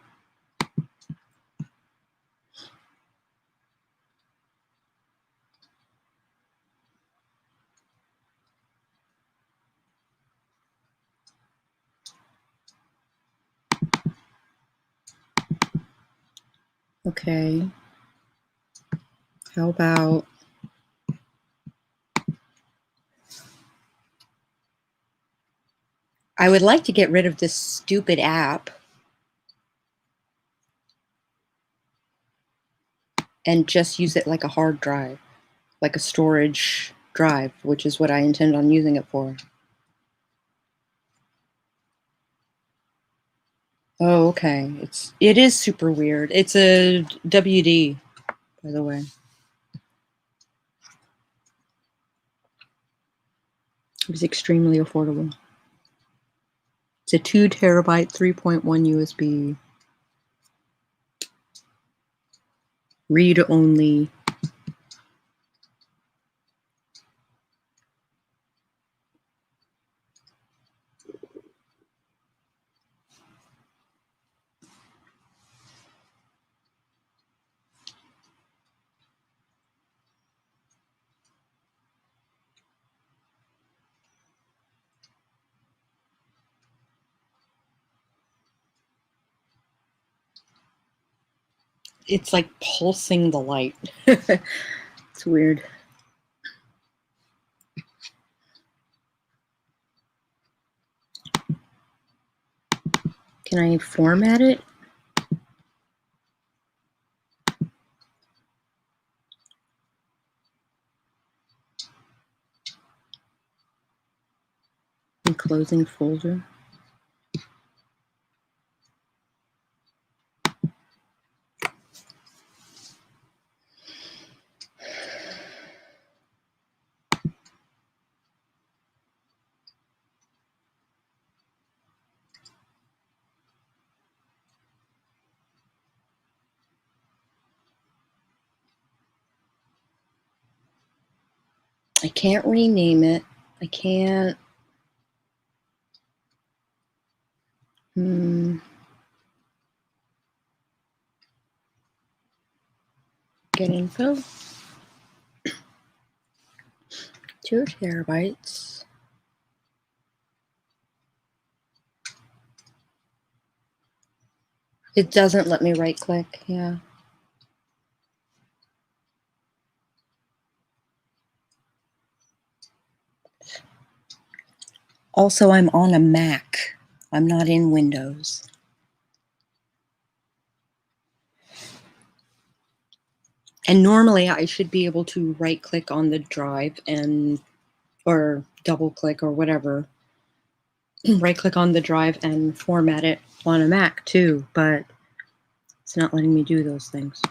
Okay. How about I would like to get rid of this stupid app and just use it like a hard drive. like a storage drive, which is what I intend on using it for. Oh, okay. It is super weird. It's a WD, by the way. It was extremely affordable. It's a 2 terabyte, 3.1 USB, read only. It's like pulsing the light. It's weird. Can I format it? Enclosing folder. I can't rename it. I can't. Get info. 2 terabytes. It doesn't let me right click. Yeah. Also, I'm on a Mac. I'm not in Windows. And normally I should be able to right click on the drive or double click or whatever. Right click on the drive and format it on a Mac too, but it's not letting me do those things.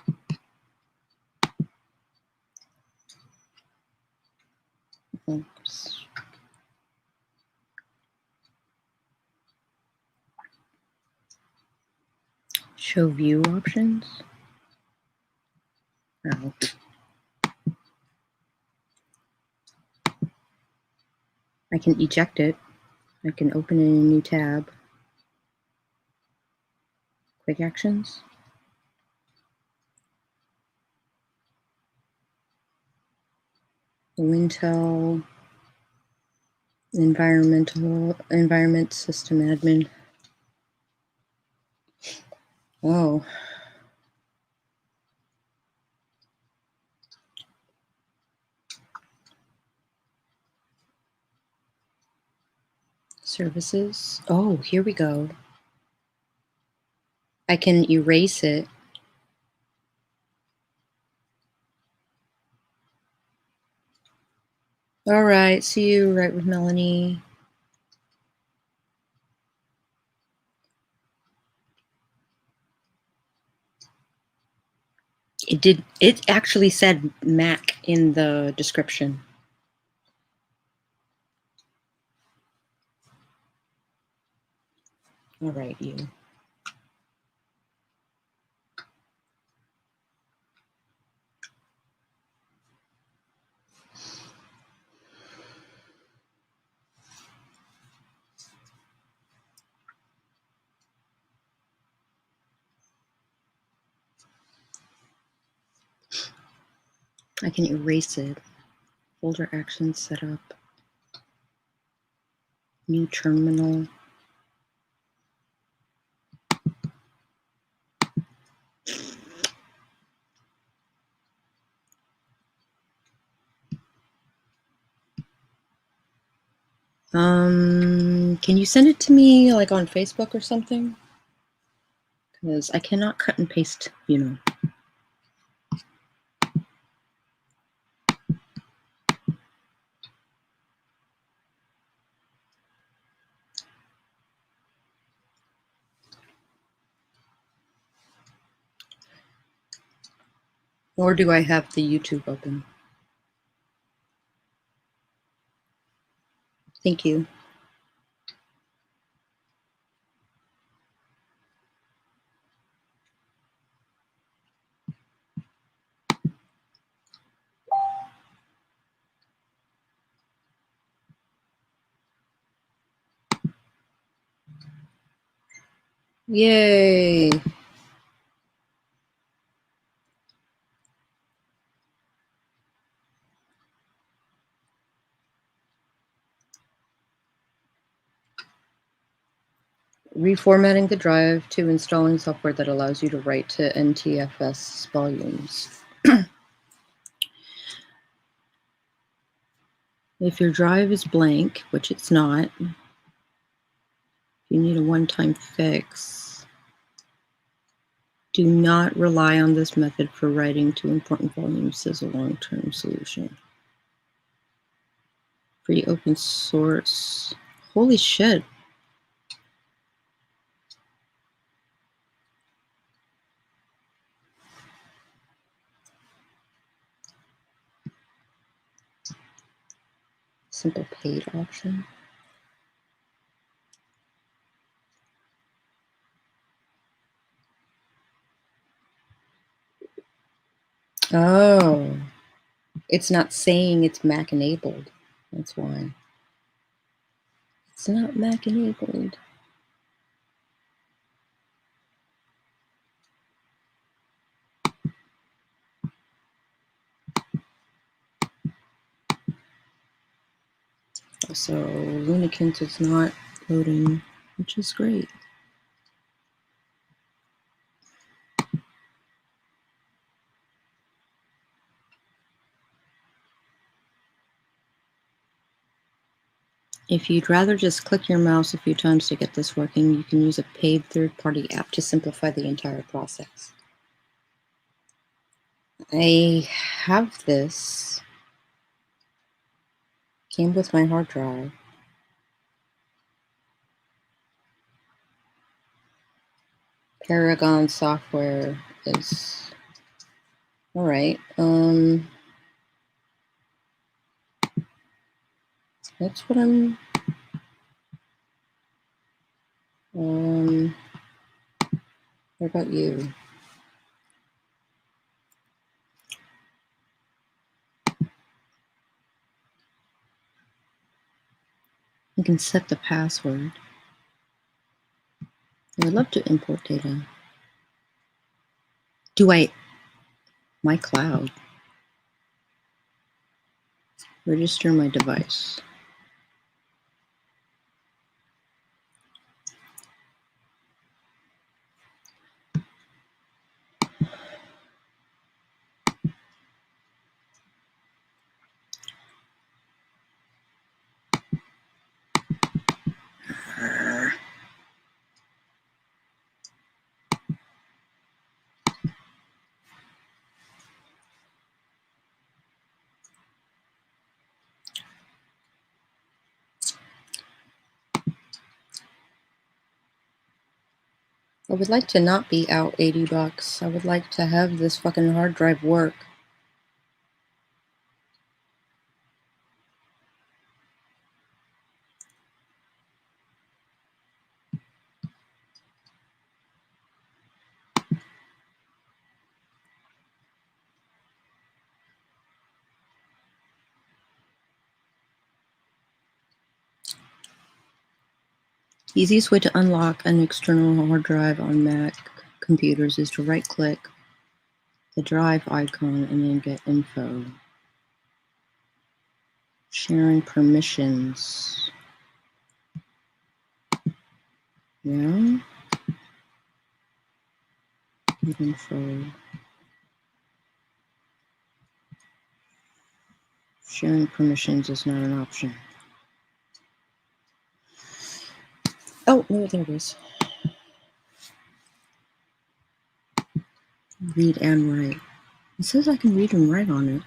Oops. Show view options. Oh. I can eject it. I can open it in a new tab. Quick actions. Wintel. Environment system admin. Oh. Services. Oh, here we go. I can erase it. All right, see you right with Melanie. It actually said Mac in the description. All right, you. I can erase it. Folder actions set up. New terminal. Can you send it to me like on Facebook or something? Because I cannot cut and paste, you know. Or do I have the YouTube open? Thank you. Yay! Reformatting the drive to installing software that allows you to write to NTFS volumes. If your drive is blank, which it's not, you need a one-time fix. Do not rely on this method for writing to important volumes as a long-term solution. Free open source. Holy shit. Simple paid option. Oh, it's not saying it's Mac enabled. That's why. It's not Mac enabled. So Lunikent is not loading, which is great. If you'd rather just click your mouse a few times to get this working, you can use a paid third-party app to simplify the entire process. I have this. Came with my hard drive. Paragon software is all right. That's what I'm. What about you? You can set the password. I would love to import data. Do I? My cloud. Register my device. I would like to not be out $80. I would like to have this fucking hard drive work. The easiest way to unlock an external hard drive on Mac computers is to right-click the drive icon and then get info. Sharing permissions. Yeah. Get info. Sharing permissions is not an option. Oh, no, there it is. Read and write. It says I can read and write on it.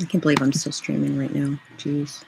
I can't believe I'm still streaming right now. Jeez.